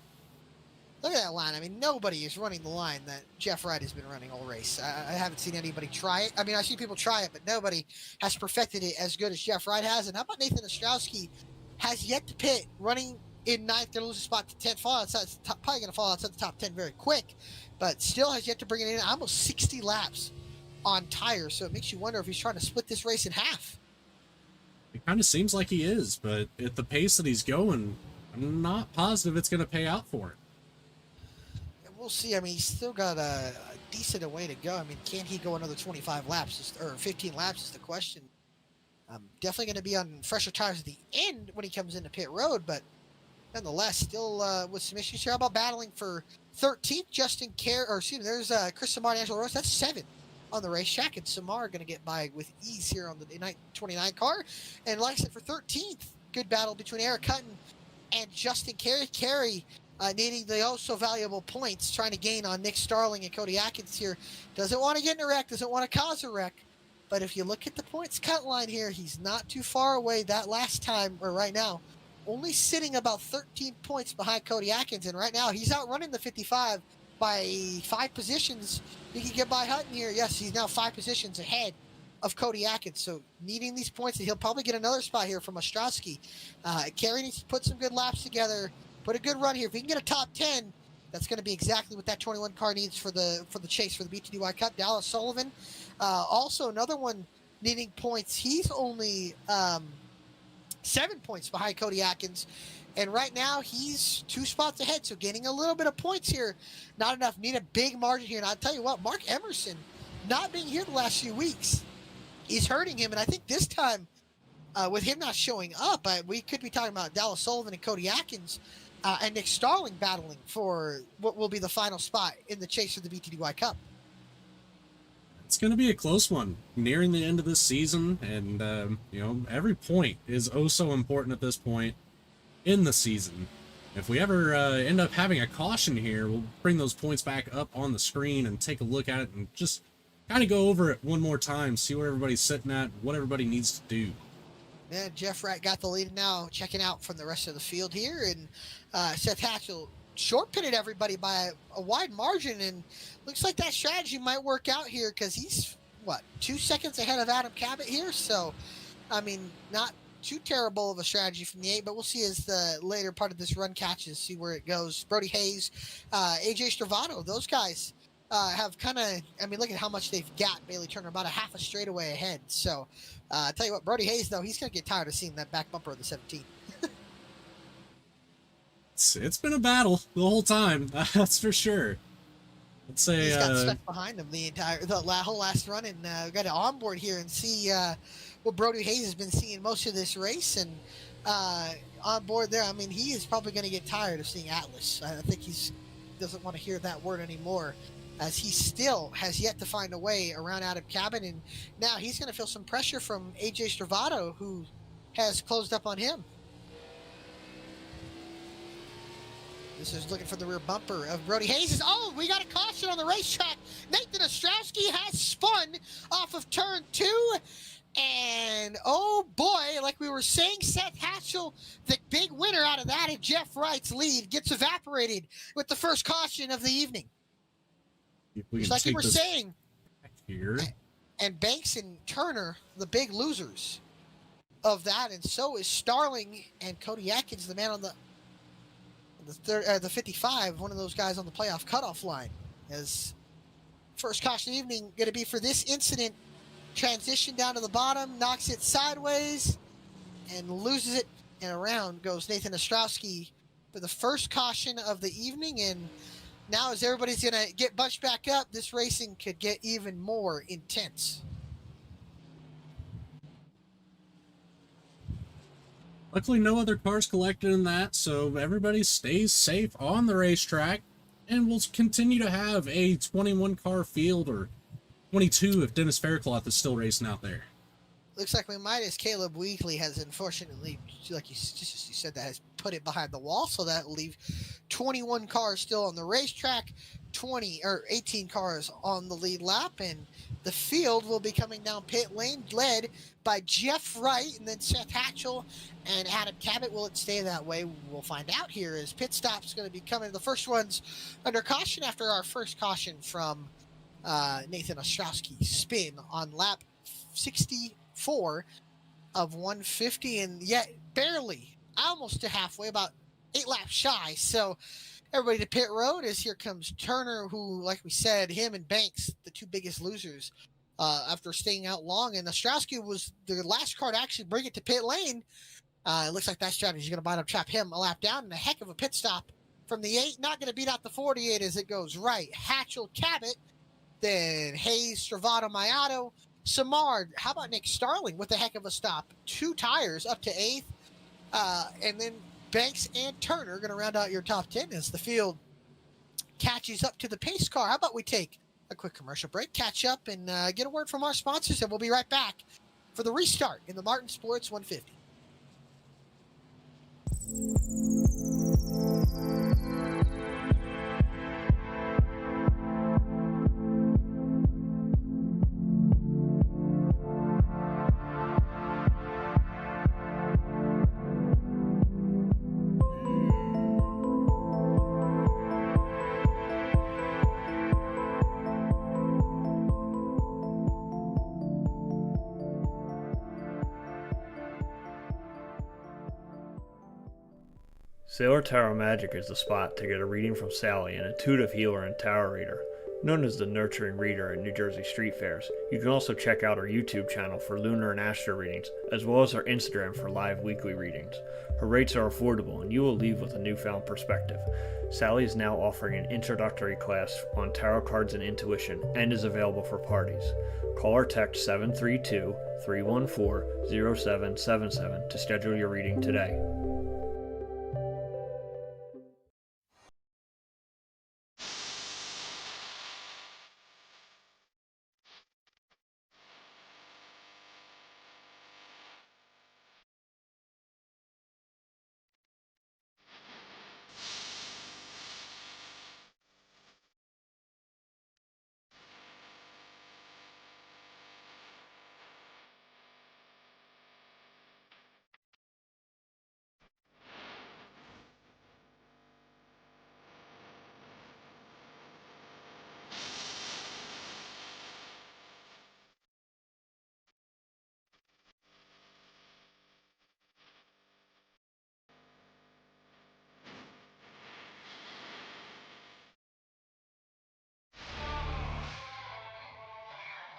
Look at that line. I mean, nobody is running the line that Jeff Wright has been running all race. I haven't seen anybody try it. I mean, I see people try it, but nobody has perfected it as good as Jeff Wright has. And how about Nathan Ostrowski has yet to pit, running in 9th, going to lose a spot to 10th, probably going to fall outside the top 10 very quick, but still has yet to bring it in almost 60 laps on tires. So it makes you wonder if he's trying to split this race in half. It kind of seems like he is, but at the pace that he's going, I'm not positive it's going to pay out for it. We'll see. I mean, he's still got a decent way to go. I mean, can he go another 25 laps or 15 laps is the question. Definitely going to be on fresher tires at the end when he comes into pit road, but nonetheless, still with some issues here. How about battling for 13th? Justin Kerr, or excuse me, there's Chris Samar and Angelo Rose. That's 7 on the racetrack, and Samar going to get by with ease here on the 29 car. And like I said, for 13th, good battle between Eric Hutton and Justin Carey. Carey needing the so valuable points, trying to gain on Nick Starling and Cody Atkins here. Doesn't want to get in a wreck, doesn't want to cause a wreck. But if you look at the points cut line here, he's not too far away that last time, or right now. Only sitting about 13 points behind Cody Atkins, and right now he's outrunning the 55 by 5 positions. He can get by Hutton here. Yes, he's now 5 positions ahead of Cody Atkins, so needing these points, and he'll probably get another spot here from Ostrowski. Kerry needs to put some good laps together, put a good run here. If he can get a top 10, that's going to be exactly what that 21 car needs for the chase for the BTDY Cup. Dallas Sullivan, also another one needing points. He's only 7 points behind Cody Atkins, and right now he's 2 spots ahead, so getting a little bit of points here. Not enough. Need a big margin here, and I'll tell you what, Mark Emerson not being here the last few weeks is hurting him, and I think this time with him not showing up, we could be talking about Dallas Sullivan and Cody Atkins and Nick Starling battling for what will be the final spot in the chase for the BTDY Cup. It's going to be a close one, nearing the end of this season, and every point is oh so important at this point in the season. If we ever end up having a caution here, we'll bring those points back up on the screen and take a look at it and just kind of go over it one more time, see where everybody's sitting at, what everybody needs to do. Yeah, Jeff Wright got the lead now, checking out from the rest of the field here, and Seth Hatchell short-pitted everybody by a wide margin, and looks like that strategy might work out here because he's, 2 seconds ahead of Adam Cabot here, so, I mean, not too terrible of a strategy from the 8, but we'll see as the later part of this run catches, see where it goes. Brody Hayes, AJ Stravado, those guys have kind of, I mean, look at how much they've got Bailey Turner, about a half a straightaway ahead, so I'll tell you what, Brody Hayes, though, he's going to get tired of seeing that back bumper of the 17. It's been a battle the whole time, that's for sure. Let's say he's got stuck behind him the whole last run, and we got to onboard here and see what Brody Hayes has been seeing most of this race, and on board there, I mean, he is probably going to get tired of seeing Atlas. I think he's doesn't want to hear that word anymore, as he still has yet to find a way around Adam Cabot, and now he's going to feel some pressure from AJ Stravado, who has closed up on him. This is looking for the rear bumper of Brody Hayes. Oh, we got a caution on the racetrack. Nathan Ostrowski has spun off of turn 2. And, oh boy, like we were saying, Seth Hatchell, the big winner out of that, and Jeff Wright's lead gets evaporated with the first caution of the evening. Just like we were saying. Here. And Banks and Turner, the big losers of that. And so is Starling and Cody Atkins, the man on the 55, one of those guys on the playoff cutoff line. As first caution evening going to be for this incident. Transition down to the bottom, knocks it sideways, and loses it. And around goes Nathan Ostrowski for the first caution of the evening. And now as everybody's going to get bunched back up, this racing could get even more intense. Luckily, no other cars collected in that, so everybody stays safe on the racetrack, and we'll continue to have a 21 car field, or 22 if Dennis Faircloth is still racing out there. Looks like we might, as Caleb Weekly has unfortunately, like you said, that has put it behind the wall, so that will leave 21 cars still on the racetrack, 18 cars on the lead lap, and the field will be coming down pit lane, led by Jeff Wright, and then Seth Hatchell and Adam Cabot. Will it stay that way? We'll find out here, as pit stop's going to be coming. The first one's under caution after our first caution from Nathan Ostrowski's spin on lap 64 of 150, and yet barely, almost to halfway, about 8 laps shy. So everybody to pit road, as here comes Turner, who, like we said, him and Banks, the two biggest losers after staying out long. And Ostrowski was the last car to actually bring it to pit lane. It looks like that strategy is going to bind up, trap him a lap down, and a heck of a pit stop from the 8. Not going to beat out the 48 as it goes right. Hatchell, Cabot, then Hayes, Stravado, Mayato, Samard. How about Nick Starling with a heck of a stop? 2 tires up to 8th. And then Banks and Turner are going to round out your top 10 as the field catches up to the pace car. How about we take a quick commercial break, catch up, and get a word from our sponsors, and we'll be right back for the restart in the Martin Sports 150. Sailor Tarot Magic is the spot to get a reading from Sally, an intuitive healer and tarot reader, known as the Nurturing Reader at New Jersey Street Fairs. You can also check out our YouTube channel for lunar and astro readings, as well as our Instagram for live weekly readings. Her rates are affordable, and you will leave with a newfound perspective. Sally is now offering an introductory class on tarot cards and intuition, and is available for parties. Call or text 732-314-0777 to schedule your reading today.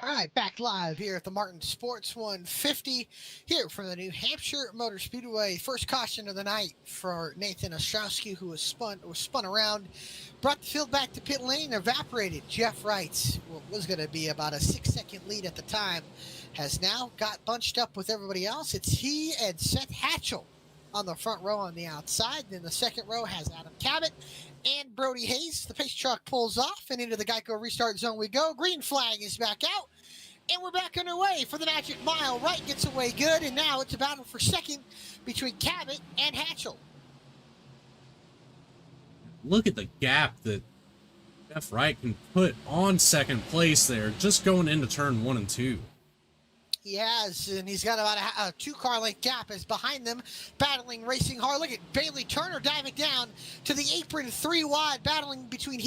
All right, back live here at the Martin Sports 150 here from the New Hampshire Motor Speedway. First caution of the night for Nathan Ostrowski, who was spun around, brought the field back to pit lane, evaporated. Jeff Wright's, what was going to be about a 6-second lead at the time, has now got bunched up with everybody else. It's he and Seth Hatchell on the front row on the outside. Then the second row has Adam Cabot and Brody Hayes. The pace truck pulls off, and into the Geico restart zone we go. Green flag is back out, and we're back underway for the Magic Mile. Wright gets away good, and now it's a battle for second between Cabot and Hatchell. Look at the gap that Jeff Wright can put on second place there, just going into turn 1 and 2. He has, and he's got about a 2-car length gap as behind them, battling, racing hard. Look at Bailey Turner diving down to the apron 3 wide, battling between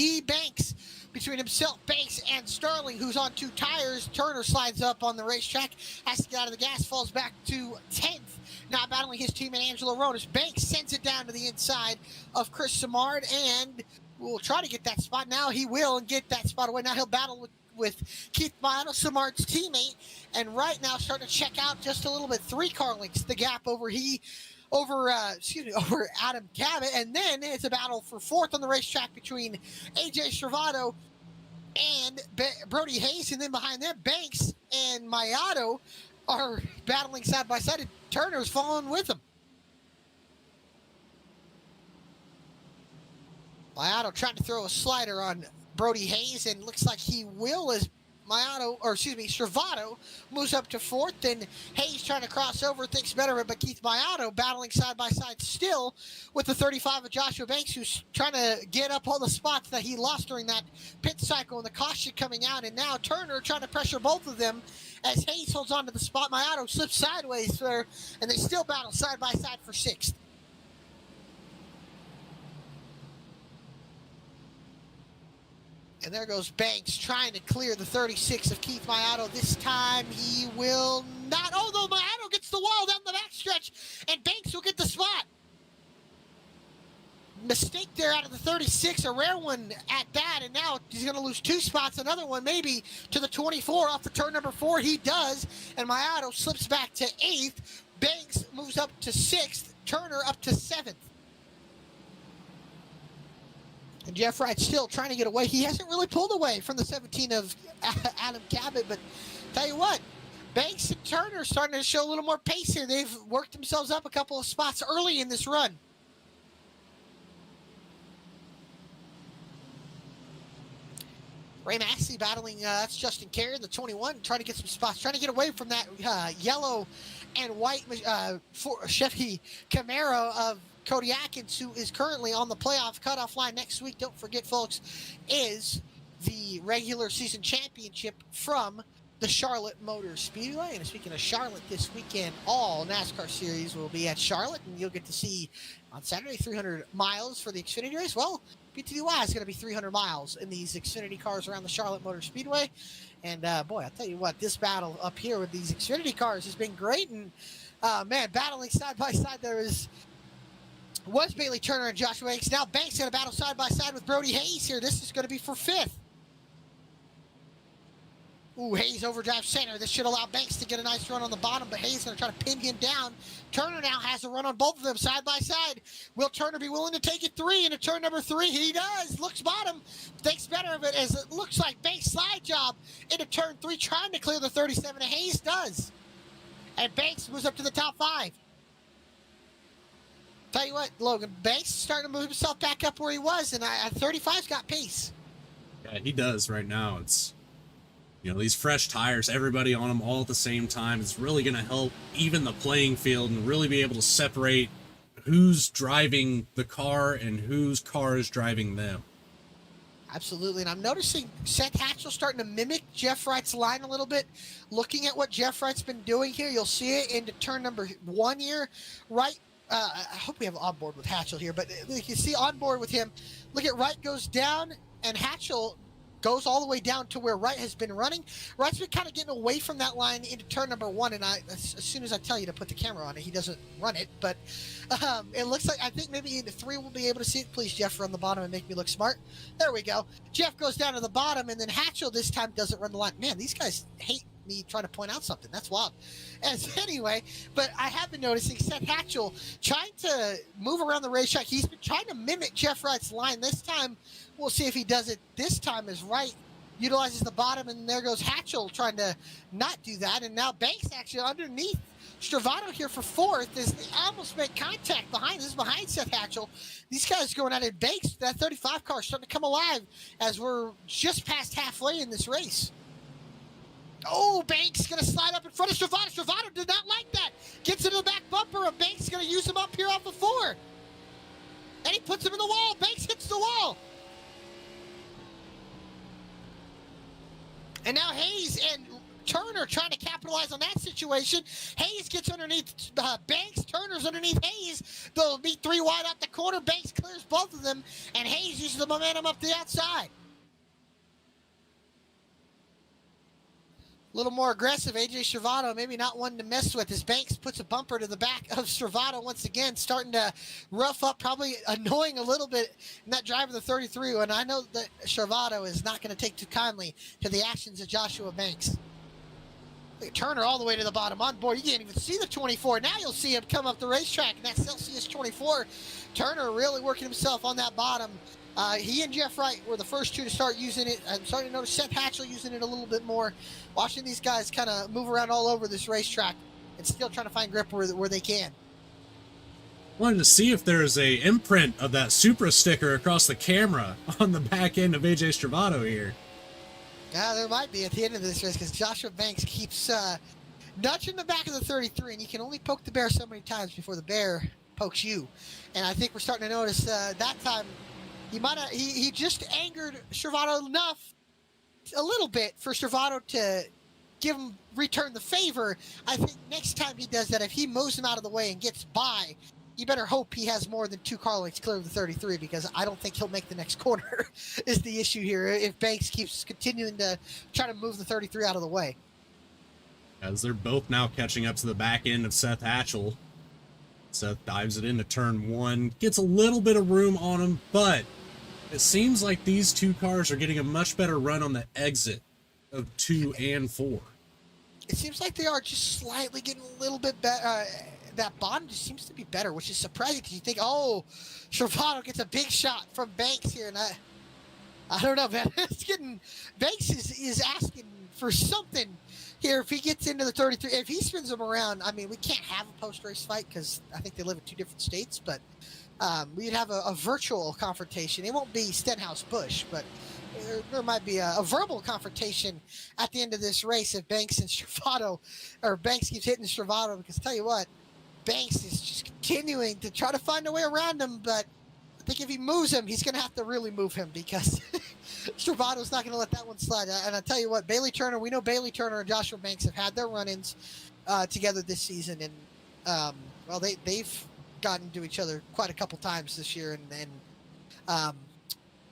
between himself, Banks, and Sterling, who's on 2 tires. Turner slides up on the racetrack, has to get out of the gas, falls back to 10th. Now battling his teammate Angelo Rodas. Banks sends it down to the inside of Chris Simard, and will try to get that spot. Now he will and get that spot away. Now he'll battle with Keith Miano, Simard's teammate, and right now starting to check out just a little bit. 3-car lengths the gap over Adam Cabot, and then it's a battle for 4th on the racetrack between AJ Stravato and Brody Hayes, and then behind them Banks and Mayato are battling side by side, and Turner's following with them. Mayato trying to throw a slider on Brody Hayes, and looks like he will, as Stravato moves up to 4th, and Hayes trying to cross over, thinks better of it, but Keith Mayato battling side by side still with the 35 of Joshua Banks, who's trying to get up all the spots that he lost during that pit cycle and the caution coming out, and now Turner trying to pressure both of them as Hayes holds on to the spot. Mayato slips sideways there, and they still battle side by side for 6th. And there goes Banks trying to clear the 36 of Keith Mayato. This time he will not. Although Mayato gets the wall down the backstretch, and Banks will get the spot. Mistake there out of the 36, a rare one at that, and now he's going to lose 2 spots. Another one maybe to the 24 off the turn number 4. He does, and Mayato slips back to 8th. Banks moves up to 6th. Turner up to 7th. And Jeff Wright still trying to get away. He hasn't really pulled away from the 17 of Adam Cabot, but tell you what, Banks and Turner are starting to show a little more pace here. They've worked themselves up a couple of spots early in this run. Ray Massey battling, that's Justin Carey, the 21, trying to get some spots, trying to get away from that yellow and white Chevy Camaro of Cody Atkins, who is currently on the playoff cutoff line next week. Don't forget, folks, is the regular season championship from the Charlotte Motor Speedway. And speaking of Charlotte, this weekend, all NASCAR series will be at Charlotte, and you'll get to see on Saturday 300 miles for the Xfinity race. Well, BTDY is going to be 300 miles in these Xfinity cars around the Charlotte Motor Speedway. And boy, I'll tell you what, this battle up here with these Xfinity cars has been great. And man, battling side by side, there is was Bailey Turner and Joshua Banks. Now Banks in a battle side by side with Brody Hayes here. This is going to be for 5th. Ooh, Hayes overdrive center. This should allow Banks to get a nice run on the bottom, but Hayes going to try to pin him down. Turner now has a run on both of them side by side. Will Turner be willing to take it 3 into turn number 3? He does. Looks bottom. Thinks better of it as it looks like Banks slide job into turn 3, trying to clear the 37. And Hayes does. And Banks moves up to the top 5. Tell you what, Logan, Banks is starting to move himself back up where he was, and 35's got pace. Yeah, he does right now. It's, these fresh tires, everybody on them all at the same time. It's really going to help even the playing field and really be able to separate who's driving the car and whose car is driving them. Absolutely, and I'm noticing Seth Hatchell starting to mimic Jeff Wright's line a little bit. Looking at what Jeff Wright's been doing here, you'll see it into turn number 1 here. Wright, I hope we have on board with Hatchell here, but you can see on board with him. Look at Wright goes down, and Hatchell goes all the way down to where Wright has been running. Wright's been kind of getting away from that line into turn number 1, and as soon as I tell you to put the camera on it, he doesn't run it. But it looks like, I think maybe in the 3 we'll be able to see it. Please, Jeff, run the bottom and make me look smart. There we go. Jeff goes down to the bottom, and then Hatchell this time doesn't run the line. Man, these guys hate me trying to point out something. That's wild. As anyway, but I have been noticing Seth Hatchell trying to move around the racetrack. He's been trying to mimic Jeff Wright's line. This time, we'll see if he does it this time as Wright utilizes the bottom, and there goes Hatchell trying to not do that. And now Banks actually underneath Stravato here for 4th as they almost make contact behind. This is behind Seth Hatchell. These guys going at it. Banks, that 35 car, starting to come alive as we're just past halfway in this race. Oh, Banks going to slide up in front of Stravato. Stravato did not like that. Gets into the back bumper, and Banks is going to use him up here off the 4. And he puts him in the wall. Banks hits the wall. And now Hayes and Turner trying to capitalize on that situation. Hayes gets underneath Banks. Turner's underneath Hayes. They'll be 3 wide out the corner. Banks clears both of them, and Hayes uses the momentum up the outside. A little more aggressive, AJ Stravato, maybe not one to mess with, as Banks puts a bumper to the back of Stravato once again, starting to rough up, probably annoying a little bit in that drive of the 33, and I know that Stravato is not going to take too kindly to the actions of Joshua Banks. Turner all the way to the bottom on board. You can't even see the 24. Now you'll see him come up the racetrack, and that's Celsius 24. Turner really working himself on that bottom. He and Jeff Wright were the first 2 to start using it. I'm starting to notice Seth Hatchell using it a little bit more. Watching these guys kind of move around all over this racetrack and still trying to find grip where they can. Wanted to see if there's a imprint of that Supra sticker across the camera on the back end of AJ Stravato here. Yeah, there might be at the end of this race, because Joshua Banks keeps nudging the back of the 33, and you can only poke the bear so many times before the bear pokes you. And I think we're starting to notice that time he just angered Stravato enough, a little bit, for Stravato to return the favor. I think next time he does that, if he moves him out of the way and gets by, you better hope he has more than 2 car lengths clear of the 33, because I don't think he'll make the next corner is the issue here if Banks keeps continuing to try to move the 33 out of the way. As they're both now catching up to the back end of Seth Hatchell. Seth dives it into turn 1, gets a little bit of room on him, but it seems like these 2 cars are getting a much better run on the exit of 2 and 4. It seems like they are just slightly getting a little bit better. That bottom just seems to be better, which is surprising, because you think, oh, Stravato gets a big shot from Banks here, and I don't know, man. Banks is asking for something here if he gets into the 33. If he spins them around, I mean, we can't have a post-race fight because I think they live in 2 different states, but we'd have a virtual confrontation. It won't be Stenhouse-Busch, but there might be a verbal confrontation at the end of this race if Banks and Stravato, or Banks keeps hitting Stravato, because tell you what, Banks is just continuing to try to find a way around him, but I think if he moves him, he's going to have to really move him, because Stravato's not going to let that one slide. And I tell you what, we know Bailey Turner and Joshua Banks have had their run-ins together this season, and well, they've gotten to each other quite a couple times this year, and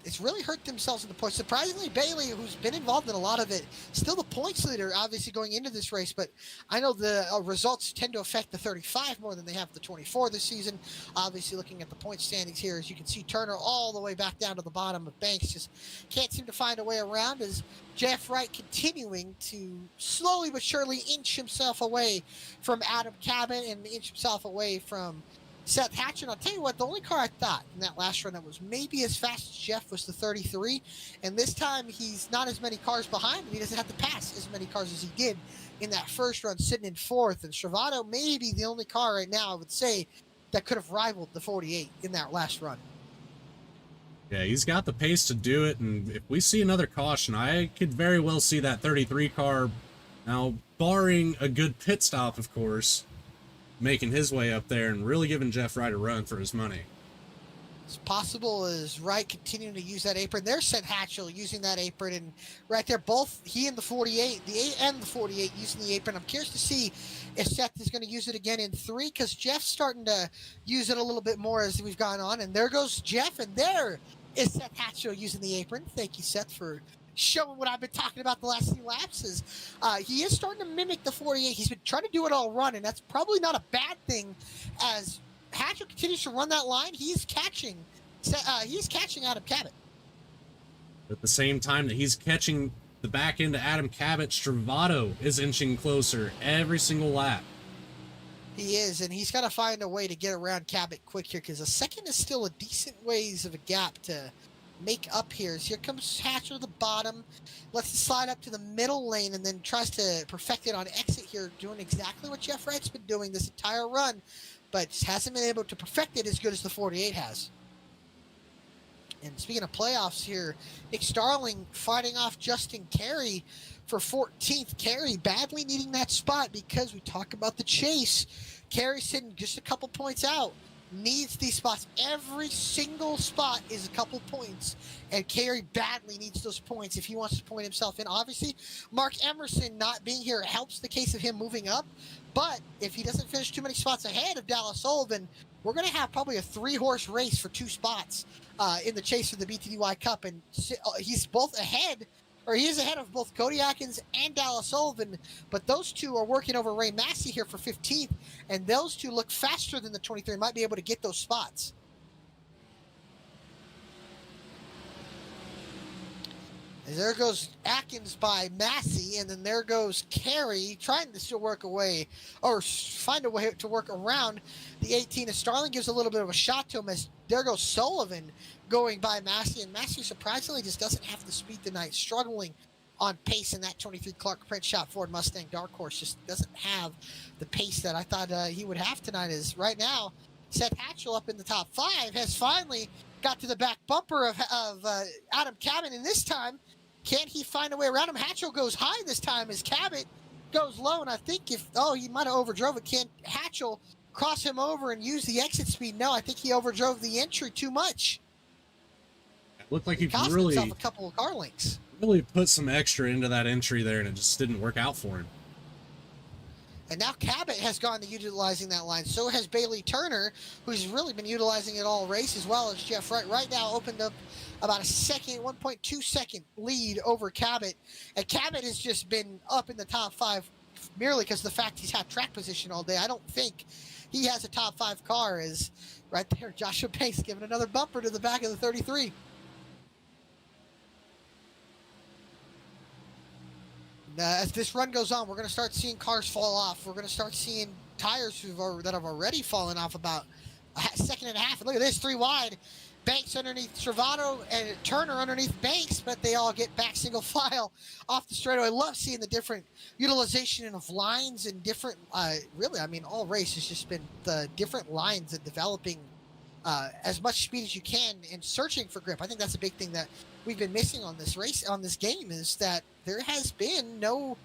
it's really hurt themselves in the points. Surprisingly, Bailey, who's been involved in a lot of it, still the points leader, obviously going into this race. But I know the results tend to affect the 35 more than they have the 24 this season. Obviously, looking at the point standings here, as you can see, Turner all the way back down to the bottom of Banks just can't seem to find a way around. As Jeff Wright continuing to slowly but surely inch himself away from Adam Cabot and inch himself away from Seth Hatcher. And I'll tell you what, the only car I thought in that last run that was maybe as fast as Jeff was the 33. And this time he's not as many cars behind him. He doesn't have to pass as many cars as he did in that first run, sitting in fourth. And Travato may be the only car right now, I would say, that could have rivaled the 48 in that last run. Yeah, he's got the pace to do it. And if we see another caution, I could very well see that 33 car, now barring a good pit stop, of course, making his way up there and really giving Jeff Wright a run for his money. It's possible as Wright continuing to use that apron. There's Seth Hatchell using that apron, and right there, both he and the 48, the 8 and the 48 using the apron. I'm curious to see if Seth is going to use it again in 3, because Jeff's starting to use it a little bit more as we've gone on. And there goes Jeff, and there is Seth Hatchell using the apron. Thank you, Seth, for showing what I've been talking about the last few laps. Is he is starting to mimic the 48. He's been trying to do it all run, and that's probably not a bad thing. As Hatchell continues to run that line, he's catching Adam Cabot. At the same time that he's catching the back end of Adam Cabot, Travato is inching closer every single lap. He is, and he's got to find a way to get around Cabot quick here, because a second is still a decent ways of a gap to make up here. So here comes Hatcher to the bottom, lets it slide up to the middle lane, and then tries to perfect it on exit here, doing exactly what Jeff Wright's been doing this entire run, but just hasn't been able to perfect it as good as the 48 has. And speaking of playoffs here, Nick Starling fighting off Justin Carey for 14th. Carey badly needing that spot, because we talk about the chase. Carey sitting just a couple points out. Needs these spots. Every single spot is a couple points, and Carey badly needs those points if he wants to point himself in. Obviously, Mark Emerson not being here helps the case of him moving up, but if he doesn't finish too many spots ahead of Dallas Sullivan, we're going to have probably a 3-horse race for 2 spots in the chase for the BTDY Cup, and he's both ahead, or he is ahead of both Cody Atkins and Dallas Sullivan, but those two are working over Ray Massey here for 15th, and those two look faster than the 23, might be able to get those spots. And there goes Atkins by Massey, and then there goes Carey trying to still work away, or find a way to work around the 18. And Starling gives a little bit of a shot to him, as there goes Sullivan going by Massey, and Massey surprisingly just doesn't have the speed tonight, struggling on pace in that 23 Clark Print Shop Ford Mustang Dark Horse. Just doesn't have the pace that I thought he would have tonight. Is right now Seth Hatchell up in the top 5 has finally got to the back bumper of Adam Cabot, and this time can he find a way around him? Hatchell goes high this time as Cabot goes low, and I think he might have overdrove it. Can Hatchell cross him over and use the exit speed? No, I think he overdrove the entry too much. It looked like he cost really himself a couple of car lengths. Really put some extra into that entry there, and it just didn't work out for him. And now Cabot has gone to utilizing that line. So has Bailey Turner, who's really been utilizing it all race, as well as Jeff Wright. Right now opened up about a 1.2 second lead over Cabot. And Cabot has just been up in the top 5 merely because of the fact he's had track position all day. I don't think he has a top 5 car. Is right there, Joshua Banks giving another bumper to the back of the 33. As this run goes on, we're going to start seeing cars fall off. We're going to start seeing tires that have already fallen off about a second and a half. And look at this, 3 wide. Banks underneath Travato and Turner underneath Banks, but they all get back single file off the straightaway. I love seeing the different utilization of lines and different, all race has just been the different lines and developing as much speed as you can and searching for grip. I think that's a big thing that we've been missing on this race, on this game, is that there has been no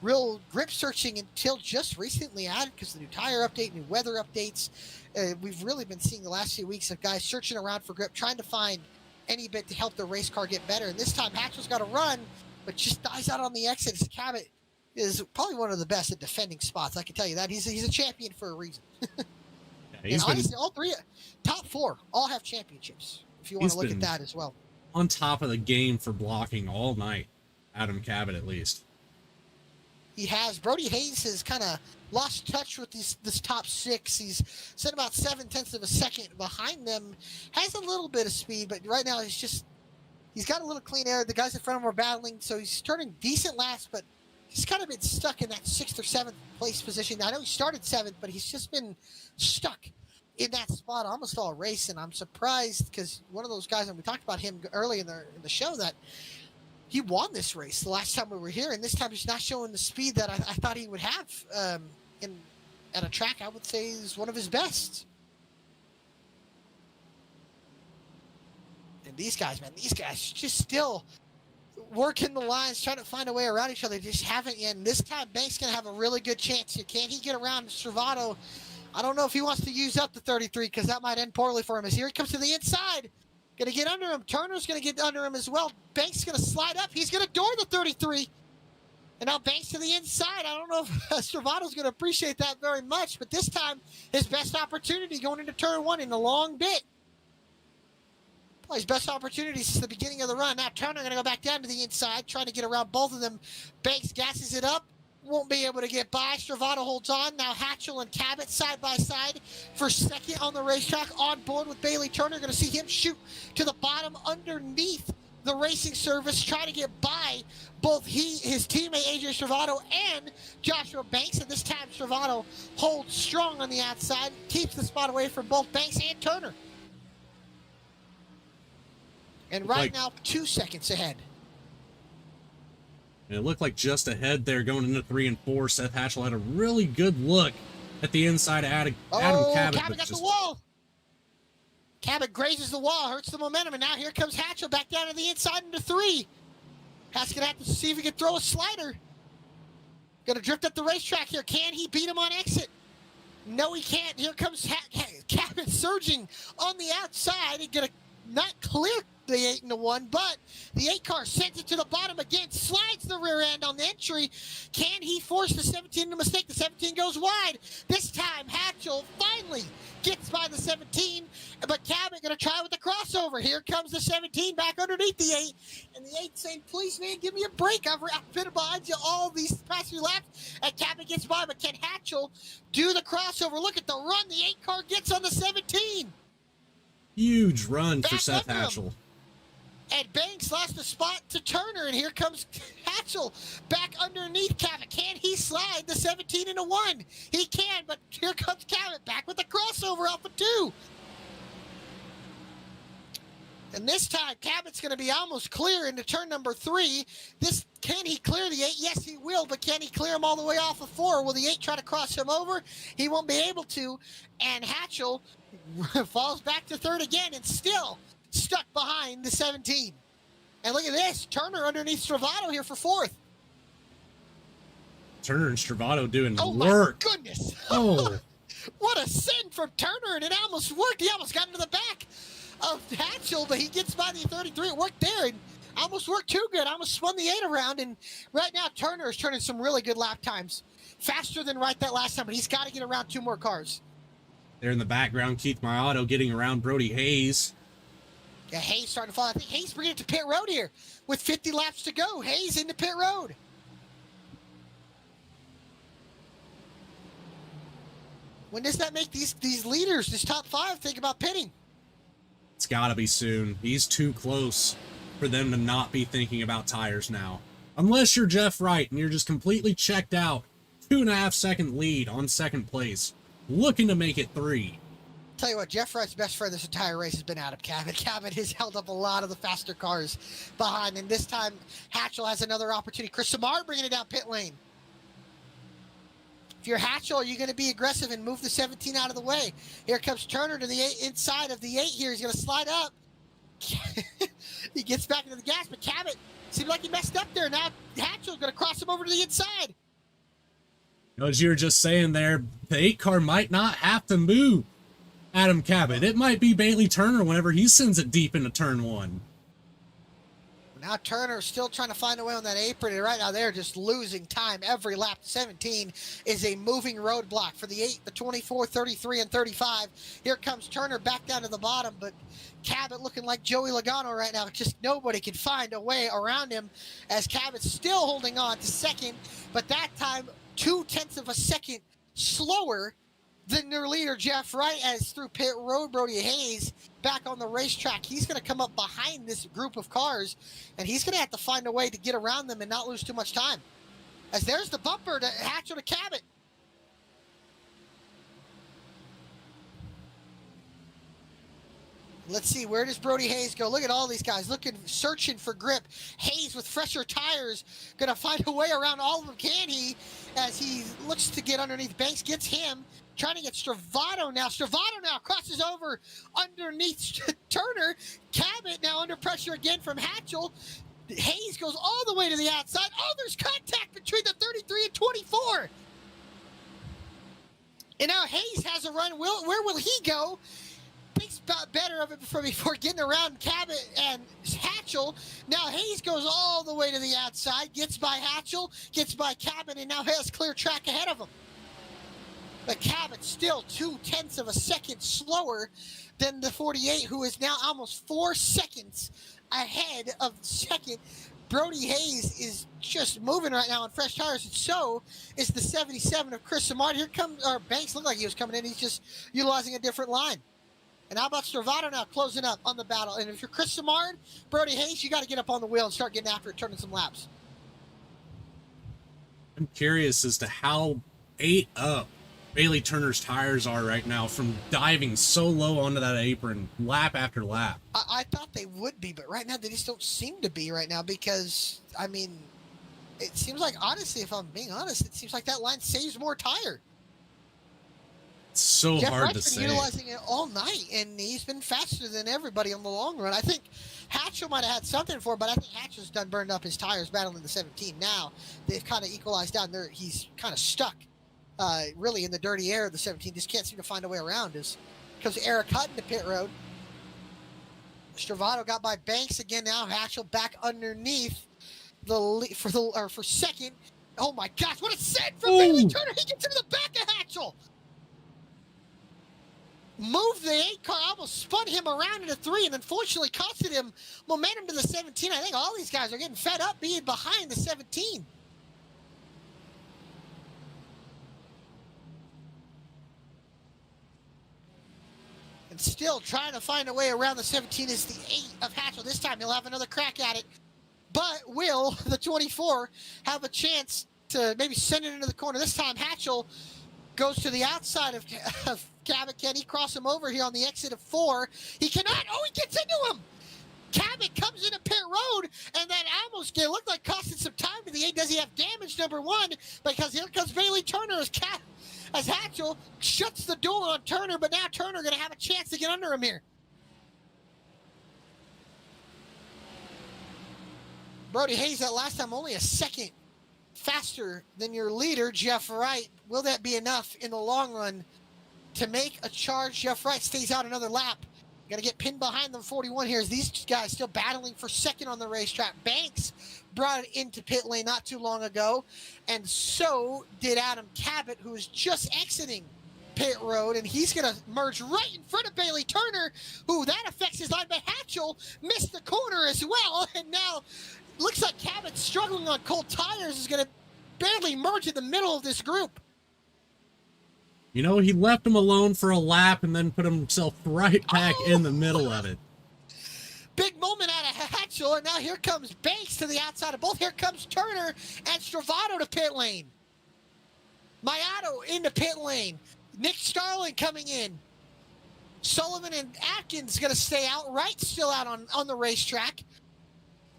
real grip searching until just recently added because of the new tire update, new weather updates. We've really been seeing the last few weeks of guys searching around for grip, trying to find any bit to help their race car get better. And this time Hatchell's got to run, but just dies out on the exit. His Cabot is probably one of the best at defending spots. I can tell you that. He's a champion for a reason. Yeah, and honestly, all 3, top 4, all have championships, if you want to look at that as well. on top of the game for blocking all night. Adam Cabot, at least. He has. Brody Hayes has kind of lost touch with this top six. He's set about 0.7 of a second behind them. Has a little bit of speed, but right now he's got a little clean air. The guys in front of him are battling, so he's turning decent laps, but he's kind of been stuck in that 6th or 7th place position. I know he started 7th, but he's just been stuck in that spot almost all race, and I'm surprised because one of those guys, and we talked about him early in the show, that he won this race the last time we were here, and this time he's not showing the speed that I thought he would have at a track I would say is one of his best. And these guys just still working the lines, trying to find a way around each other. They just haven't yet. And this time, Banks going to have a really good chance here. Can he get around Servato? I don't know if he wants to use up the 33 because that might end poorly for him. As here he comes to the inside. Going to get under him. Turner's going to get under him as well. Banks going to slide up. He's going to door the 33. And now Banks to the inside. I don't know if Servato's going to appreciate that very much, but this time his best opportunity going into turn 1 in a long bit. His best opportunity since the beginning of the run. Now Turner going to go back down to the inside, trying to get around both of them. Banks gasses it up. Won't be able to get by. Stravato holds on. Now Hatchell and Cabot side by side for second on the racetrack. On board with Bailey Turner. Going to see him shoot to the bottom underneath the racing service, trying to get by both his teammate AJ Stravato and Joshua Banks. And this time Stravato holds strong on the outside, keeps the spot away from both Banks and Turner. And right now, 2 seconds ahead. And it looked like just ahead there going into 3 and 4. Seth Hatchell had a really good look at the inside of Adam Cabot. Cabot got the wall. Cabot grazes the wall, hurts the momentum, and now here comes Hatchell back down to the inside into 3. Hatchell's going to have to see if he can throw a slider. Going to drift up the racetrack here. Can he beat him on exit? No, he can't. Here comes Cabot surging on the outside. He's going to not clear the 8 and the 1, but the 8 car sends it to the bottom again, slides the rear end on the entry. Can he force the 17 into mistake? The 17 goes wide. This time, Hatchell finally gets by the 17, but Cabot going to try with the crossover. Here comes the 17 back underneath the 8, and the 8 saying, please, man, give me a break. I've been behind you all these past few laps, and Cabot gets by, but can Hatchell do the crossover? Look at the run the 8 car gets on the 17. Huge run for Seth Hatchell. And Banks lost a spot to Turner, and here comes Hatchell back underneath Cabot. Can he slide the 17 into 1? He can, but here comes Cabot back with the crossover off of 2. And this time, Cabot's going to be almost clear into turn number 3. Can he clear the 8? Yes, he will, but can he clear him all the way off of 4? Will the 8 try to cross him over? He won't be able to, and Hatchell falls back to 3rd again, and still stuck behind the 17. And look at this, Turner underneath Stravato here for 4th. Turner and Stravato doing work. Oh my goodness. Oh. What a send from Turner, and it almost worked. He almost got into the back of Hatchell, but he gets by the 33. It worked there, and almost worked too good. Almost spun the 8 around, and right now Turner is turning some really good lap times. Faster than right that last time, but he's got to get around 2 more cars. There in the background, Keith Mayato getting around Brody Hayes. Yeah, Hayes starting to fall. I think Hayes bringing it to pit road here with 50 laps to go. Hayes into pit road. When does that make these leaders, this top 5, think about pitting? It's got to be soon. He's too close for them to not be thinking about tires now. Unless you're Jeff Wright and you're just completely checked out. 2.5 second lead on 2nd place. Looking to make it 3. Tell you what, Jeff Wright's best friend this entire race has been Adam Cabot. Cabot has held up a lot of the faster cars behind, and this time Hatchell has another opportunity. Chris Samar bringing it down pit lane. If you're Hatchell, are you going to be aggressive and move the 17 out of the way? Here comes Turner to the 8, inside of the 8 here. He's going to slide up. He gets back into the gas, but Cabot seemed like he messed up there. Now Hatchell's going to cross him over to the inside. As you were just saying there, the 8 car might not have to move Adam Cabot. It might be Bailey Turner whenever he sends it deep into turn 1. Now Turner still trying to find a way on that apron, and right now they're just losing time every lap. 17 is a moving roadblock for the 8, the 24, 33, and 35. Here comes Turner back down to the bottom, but Cabot looking like Joey Logano right now. Just nobody can find a way around him as Cabot's still holding on to second, but that time 0.2 of a second slower than their leader, Jeff Wright, as through pit road, Brody Hayes back on the racetrack. He's going to come up behind this group of cars, and he's going to have to find a way to get around them and not lose too much time. As there's the bumper to Hatchell to Cabot. Let's see, where does Brody Hayes go? Look at all these guys searching for grip. Hayes with fresher tires, going to find a way around all of them, can he? As he looks to get underneath Banks, gets him. Trying to get Stravato now. Stravato now crosses over underneath Turner. Cabot now under pressure again from Hatchell. Hayes goes all the way to the outside. Oh, there's contact between the 33 and 24. And now Hayes has a run. Where will he go? Thinks better of it before getting around Cabot and Hatchell. Now Hayes goes all the way to the outside, gets by Hatchell, gets by Cabot, and now has clear track ahead of him. But Cabot still 0.2 of a second slower than the 48, who is now almost 4 seconds ahead of second. Brody Hayes is just moving right now on fresh tires, and so is the 77 of Chris Samard. Here comes, or Banks looked like he was coming in. He's just utilizing a different line. And how about Stravato now closing up on the battle? And if you're Chris Samard, Brody Hayes, you got to get up on the wheel and start getting after it, turning some laps. I'm curious as to how ate up Bailey Turner's tires are right now from diving so low onto that apron lap after lap. I thought they would be, but right now they just don't seem to be right now because, I mean, it seems like, honestly, if I'm being honest, it seems like that line saves more tire. It's so Jeff hard Wright's to been say. utilizing it all night, and he's been faster than everybody on the long run. I think Hatchell might have had something for him, but I think Hatchell's done burned up his tires battling the 17. Now they've kind of equalized down there. He's kind of stuck. Really in the dirty air of the 17, just can't seem to find a way around. As comes Eric Hutton to pit road. Stravato got by Banks again. Now Hatchell back underneath for second. Oh my gosh, what a set from Bailey Turner! He gets into the back of Hatchell. Moved the 8 car, almost spun him around into 3, and unfortunately costed him momentum to the 17. I think all these guys are getting fed up being behind the 17. Still trying to find a way around the 17 is the 8 of Hatchell. This time he'll have another crack at it. But will the 24 have a chance to maybe send it into the corner? This time Hatchell goes to the outside of Cabot. Can he cross him over here on the exit of 4? He cannot. Oh, he gets into him. Cabot comes into pit road, and that almost looked like costing some time to the 8. Does he have damage, number 1? Because here comes Bailey Turner as Hatchell shuts the door on Turner, but now Turner going to have a chance to get under him here. Brody Hayes, that last time only a second faster than your leader, Jeff Wright. Will that be enough in the long run to make a charge? Jeff Wright stays out another lap. Got to get pinned behind them 41 here as these guys still battling for second on the racetrack. Banks brought it into pit lane not too long ago, and so did Adam Cabot, who is just exiting pit road, and he's going to merge right in front of Bailey Turner, who that affects his line, but Hatchell missed the corner as well, and now looks like Cabot struggling on cold tires is going to barely merge in the middle of this group. You know, he left him alone for a lap and then put himself right back in the middle of it. Big moment out of Hatchell, and now here comes Banks to the outside of both. Here comes Turner and Stravato to pit lane. Mayato into pit lane. Nick Starling coming in. Sullivan and Atkins going to stay out. Wright still out on the racetrack.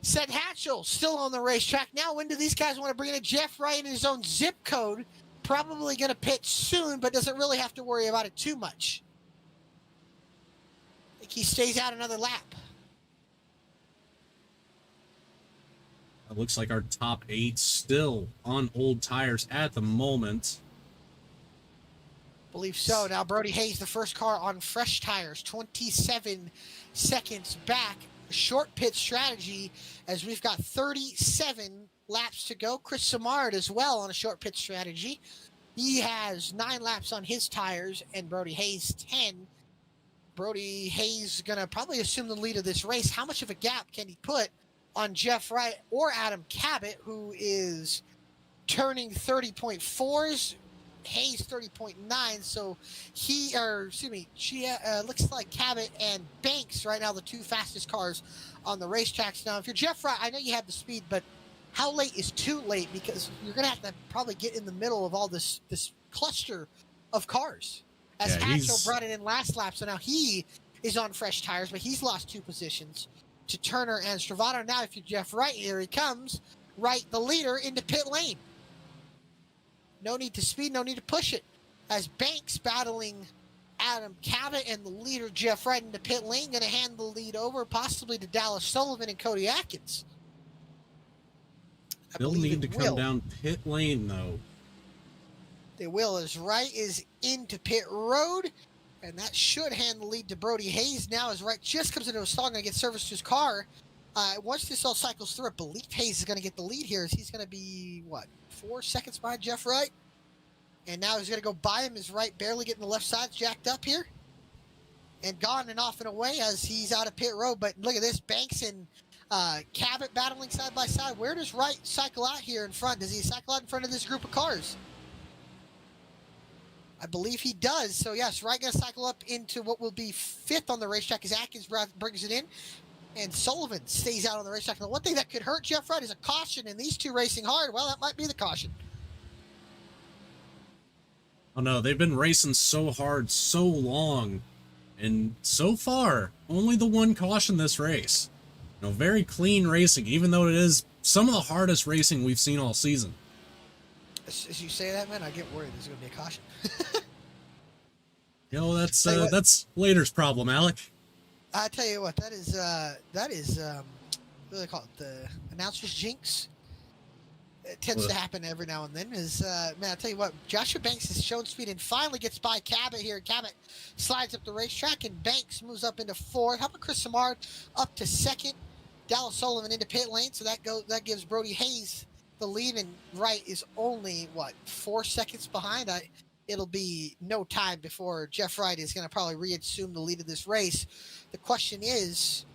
Seth Hatchell still on the racetrack. Now, when do these guys want to bring in Jeff Wright in his own zip code? Probably going to pit soon, but doesn't really have to worry about it too much. I think he stays out another lap. It looks like our top 8 still on old tires at the moment. Believe so. Now Brody Hayes, the first car on fresh tires, 27 seconds back short pit strategy as we've got 37 laps to go. Chris Samard as well on a short pit strategy. He has 9 laps on his tires and Brody Hayes 10. Brody Hayes going to probably assume the lead of this race. How much of a gap can he put on Jeff Wright or Adam Cabot, who is turning 30.4s? Hayes 30.9, so looks like Cabot and Banks right now the 2 fastest cars on the racetracks. Now, if you're Jeff Wright, I know you have the speed, but how late is too late? Because you're going to have to probably get in the middle of all this cluster of cars. As Hampshire brought it in last lap, so now he is on fresh tires, but he's lost 2 positions to Turner and Stravado. Now, if you're Jeff Wright, here he comes, Wright the leader into pit lane. No need to speed, no need to push it. As Banks battling Adam Cabot and the leader Jeff Wright into pit lane, going to hand the lead over possibly to Dallas Sullivan and Cody Atkins. They'll need to come down pit lane, though. They will, as Wright is into pit road, and that should hand the lead to Brody Hayes now as Wright just comes into a stall, going to get service to his car. Once this all cycles through, I believe Hayes is going to get the lead here, as he's going to be, 4 seconds behind Jeff Wright? And now he's going to go by him as Wright barely getting the left side jacked up here. And gone and off and away as he's out of pit road. But look at this, Banks and Cabot battling side by side. Where does Wright cycle out here in front? Does he cycle out in front of this group of cars? I believe he does. So yes, Wright going to cycle up into what will be 5th on the racetrack as Atkins brings it in. And Sullivan stays out on the racetrack. Now, one thing that could hurt Jeff Wright is a caution, and these 2 racing hard. Well, that might be the caution. Oh no, they've been racing so hard, so long, and so far, only the 1 caution this race. Very clean racing, even though it is some of the hardest racing we've seen all season. As you say that, man, I get worried there's going to be a caution. That's later's problem, Alec. I tell you what, that is what do they call it? The announcer's jinx. It tends to happen every now and then. Man, I tell you what, Joshua Banks has shown speed and finally gets by Cabot here. Cabot slides up the racetrack and Banks moves up into 4th. How about Chris Samard up to 2nd? Dallas Sullivan into pit lane, so that gives Brody Hayes the lead, and Wright is only 4 seconds behind. It'll be no time before Jeff Wright is going to probably reassume the lead of this race. The question is,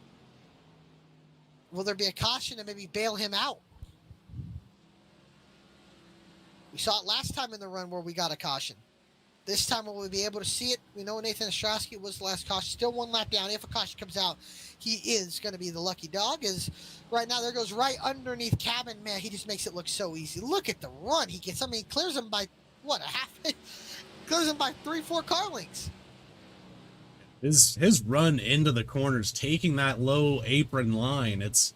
will there be a caution to maybe bail him out? We saw it last time in the run where we got a caution. This time will we be able to see it? We know Nathan Ostrowski was the last caution. Still 1 lap down. If a caution comes out, he is going to be the lucky dog. As right now, there goes right underneath Cabin. Man, he just makes it look so easy. Look at the run he gets. I mean, he clears him by, a half? Clears him by 3-4 car lengths. His run into the corners, taking that low apron line, it's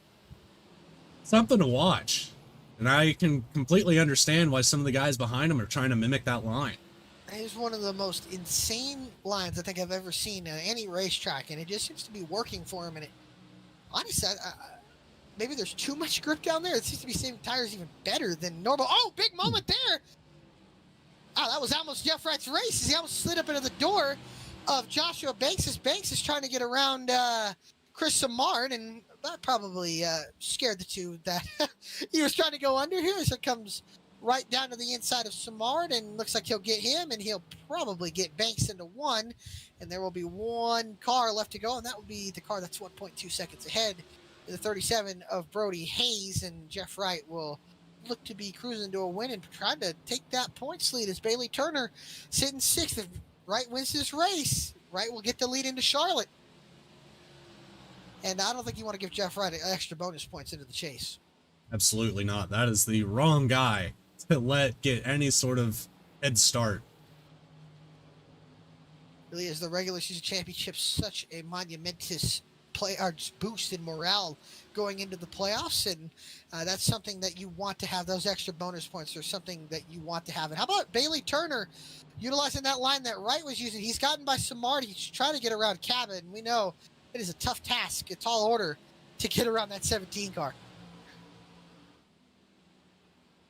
something to watch. And I can completely understand why some of the guys behind him are trying to mimic that line. It's one of the most insane lines I think I've ever seen at any racetrack, and it just seems to be working for him. And it, honestly, maybe there's too much grip down there. It seems to be saving tires even better than normal. Oh, big moment there! Oh, that was almost Jeff Wright's race. He almost slid up into the door of Joshua Banks. Banks is trying to get around Chris Samard, and that probably scared the 2 that he was trying to go under here. So it comes right down to the inside of Samard, and looks like he'll get him, and he'll probably get Banks into 1, and there will be 1 car left to go, and that will be the car that's 1.2 seconds ahead, the 37 of Brody Hayes, and Jeff Wright will look to be cruising to a win and trying to take that points lead as Bailey Turner sitting 6th. If Wright wins this race, Wright will get the lead into Charlotte. And I don't think you want to give Jeff Wright extra bonus points into the chase. Absolutely not. That is the wrong guy to get any sort of head start. Really is the regular season championship such a monumentous boost in morale going into the playoffs, and that's something that you want to have. Those extra bonus points are something that you want to have. And how about Bailey Turner utilizing that line that Wright was using? He's gotten by Samard. He's trying to get around Cabot, and we know it is a tough task, a tall order to get around that 17 car.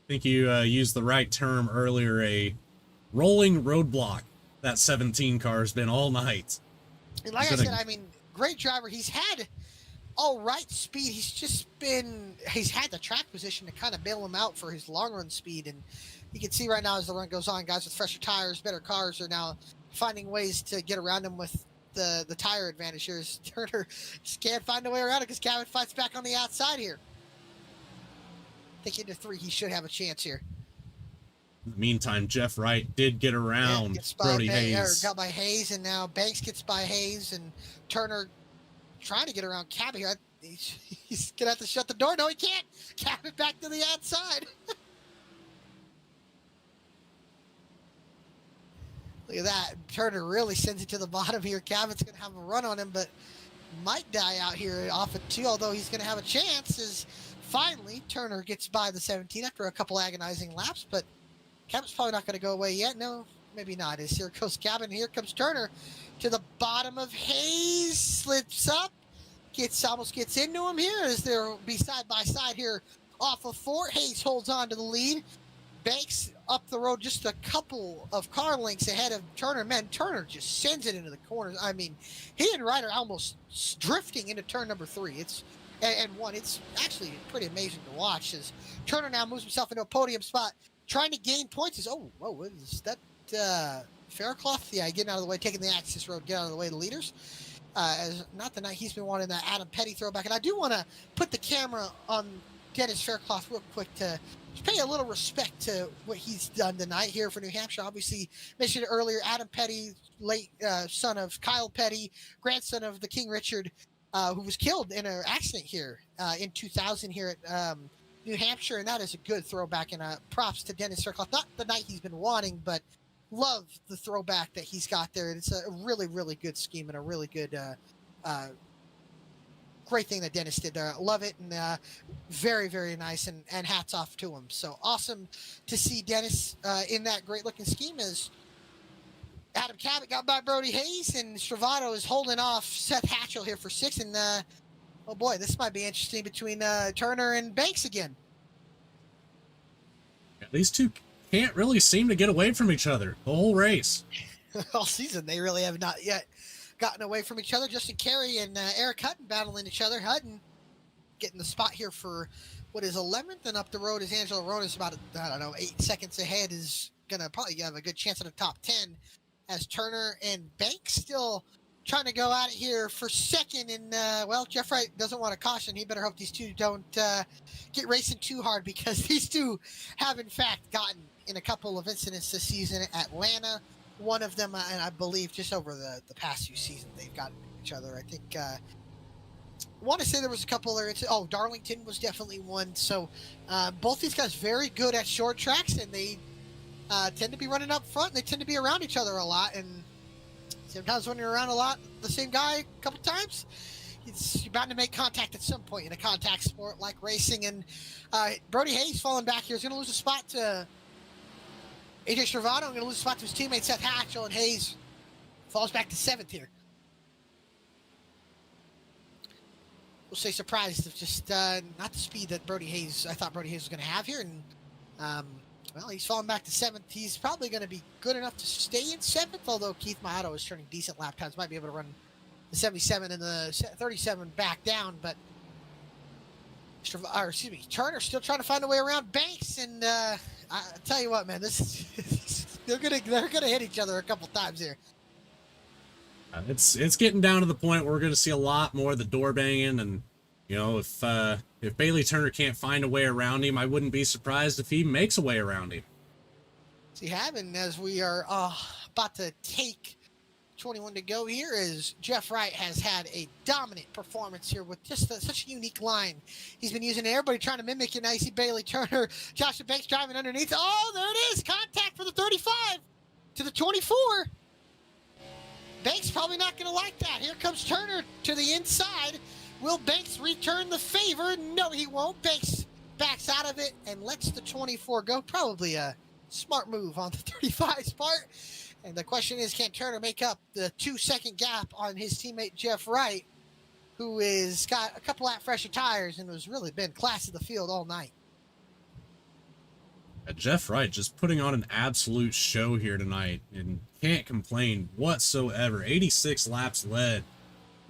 I think you used the right term earlier, a rolling roadblock that 17 car has been all night. And like I said, I mean, great driver. He's had all right speed. He's had the track position to kind of bail him out for his long run speed. And you can see right now as the run goes on, guys with fresher tires, better cars are now finding ways to get around him with the tire advantage here. Turner just can't find a way around it because Gavin fights back on the outside here. I think into 3, he should have a chance here. In the meantime, Jeff Wright did get around Brody Hayes. Got by Hayes, and now Banks gets by Hayes, and Turner trying to get around Cabot here. He's going to have to shut the door. No, he can't. Cabot back to the outside. Look at that. Turner really sends it to the bottom here. Cabot's going to have a run on him, but might die out here off of 2, although he's going to have a chance as finally Turner gets by the 17 after a couple agonizing laps, but Cabot's probably not going to go away yet. No, maybe not. As here goes Cabot. Here comes Turner to the bottom of Hayes. Slips up. Almost gets into him here as they'll be side by side here off of 4. Hayes holds on to the lead. Banks up the road just a couple of car lengths ahead of Turner. Man, Turner just sends it into the corners. I mean, he and Ryder almost drifting into turn number 3. It's actually pretty amazing to watch as Turner now moves himself into a podium spot, trying to gain points. What is that? Faircloth? Yeah, getting out of the way, taking the access road, get out of the way of the leaders. As not the night he's been wanting that Adam Petty throwback. And I do want to put the camera on Dennis Faircloth real quick to just pay a little respect to what he's done tonight here for New Hampshire. Obviously, mentioned it earlier, Adam Petty, late son of Kyle Petty, grandson of the King Richard, who was killed in an accident here in 2000 here at New Hampshire, and that is a good throwback, and props to Dennis Faircloth. Not the night he's been wanting, but love the throwback that he's got there. It's a really, really good scheme and a really good, great thing that Dennis did there. Love it, and very, very nice, and hats off to him. So awesome to see Dennis in that great-looking scheme as Adam Cabot got by Brody Hayes, and Stravato is holding off Seth Hatchell here for 6, and oh boy, this might be interesting between Turner and Banks again. Yeah, these two can't really seem to get away from each other the whole race. All season, they really have not yet gotten away from each other. Justin Carey and Eric Hutton battling each other. Hutton getting the spot here for what is 11th, and up the road is Angelo Ronas about, 8 seconds ahead, is going to probably have a good chance at the top 10 as Turner and Banks still trying to go at it here for second. And, Jeff Wright doesn't want to caution. He better hope these two don't get racing too hard, because these two have, in fact, gotten in a couple of incidents this season at Atlanta. One of them, and I believe just over the past few seasons, they've gotten each other. I think, I want to say there was a couple other incidents. Oh, Darlington was definitely one. So both these guys very good at short tracks, and they tend to be running up front, and they tend to be around each other a lot. And sometimes when you're around the same guy a couple times, you're bound to make contact at some point in a contact sport like racing. And Brody Hayes falling back here is going to lose a spot to AJ Stravato. Going to lose a spot to his teammate Seth Hatchell, and Hayes falls back to 7th here. We'll say surprised of just not the speed that I thought Brody Hayes was going to have here. And he's falling back to 7th. He's probably going to be good enough to stay in 7th, although Keith Mahato is turning decent lap times. Might be able to run the 77 and the 37 back down, but Turner's still trying to find a way around Banks. And I tell you what, man, they're gonna hit each other a couple times here. It's getting down to the point where we're going to see a lot more of the door banging, and if Bailey Turner can't find a way around him, I wouldn't be surprised if he makes a way around him. See, having as we are about to take 21 to go here, is Jeff Wright has had a dominant performance here with just such a unique line he's been using. Everybody trying to mimic it. Now you see Bailey Turner, Joshua Banks driving underneath. Oh, there it is. Contact for the 35 to the 24. Banks probably not going to like that. Here comes Turner to the inside. Will Banks return the favor? No, he won't. Banks backs out of it and lets the 24 go. Probably a smart move on the 35's part. And the question is, can Turner make up the 2-second gap on his teammate Jeff Wright, who is got a couple lap fresher tires and has really been class of the field all night? Jeff Wright just putting on an absolute show here tonight and can't complain whatsoever. 86 laps led.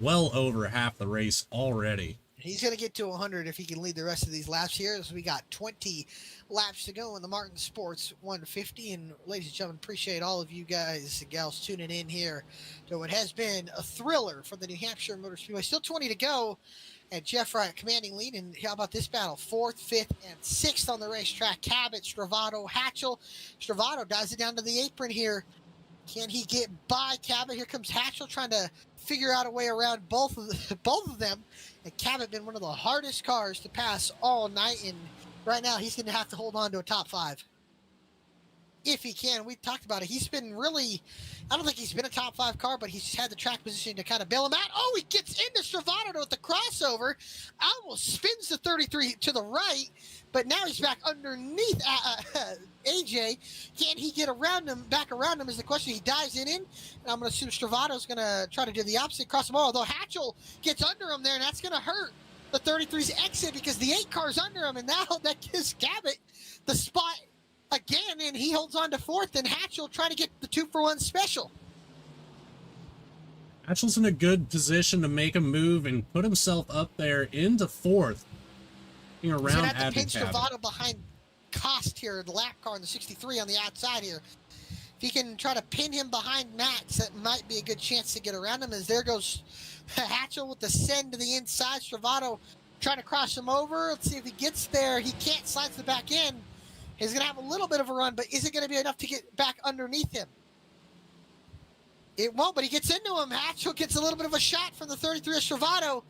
well over half the race already. He's going to get to 100 if he can lead the rest of these laps here. So we got 20 laps to go in the Martin Sports 150. And ladies and gentlemen, appreciate all of you guys and gals tuning in here to what has been a thriller for the New Hampshire Motor Speedway. Still 20 to go, and Jeff Wright commanding lead. And how about this battle? 4th, 5th, and 6th on the racetrack. Cabot, Stravato, Hatchell. Stravato dives it down to the apron here. Can he get by Cabot? Here comes Hatchell trying to figure out a way around both of them. And Cabot been one of the hardest cars to pass all night, and right now he's going to have to hold on to a top 5. If he can. We talked about it. He's been really, I don't think he's been a top 5 car, but he's had the track position to kind of bail him out. Oh, he gets into Stravato with the crossover. Almost spins the 33 to the right, but now he's back underneath AJ. Can he get around him, back around him is the question. He dives in, and I'm going to assume Stravato's going to try to do the opposite, cross him over, although Hatchell gets under him there, and that's going to hurt the 33's exit because the 8 car's under him, and now that gives Cabot the spot again, and he holds on to 4th, and Hatchell trying to get the 2-for-1 special. Hatchell's in a good position to make a move and put himself up there into 4th. Around He's going to have to pin Cabot. Stravato behind Cost here, the lap car in the 63 on the outside here. If he can try to pin him behind Max, that might be a good chance to get around him, as there goes Hatchell with the send to the inside. Stravato trying to cross him over. Let's see if he gets there. He can't, slides the back end. He's going to have a little bit of a run, but is it going to be enough to get back underneath him? It won't, but he gets into him. Hatchell gets a little bit of a shot from the 33 of Stravato,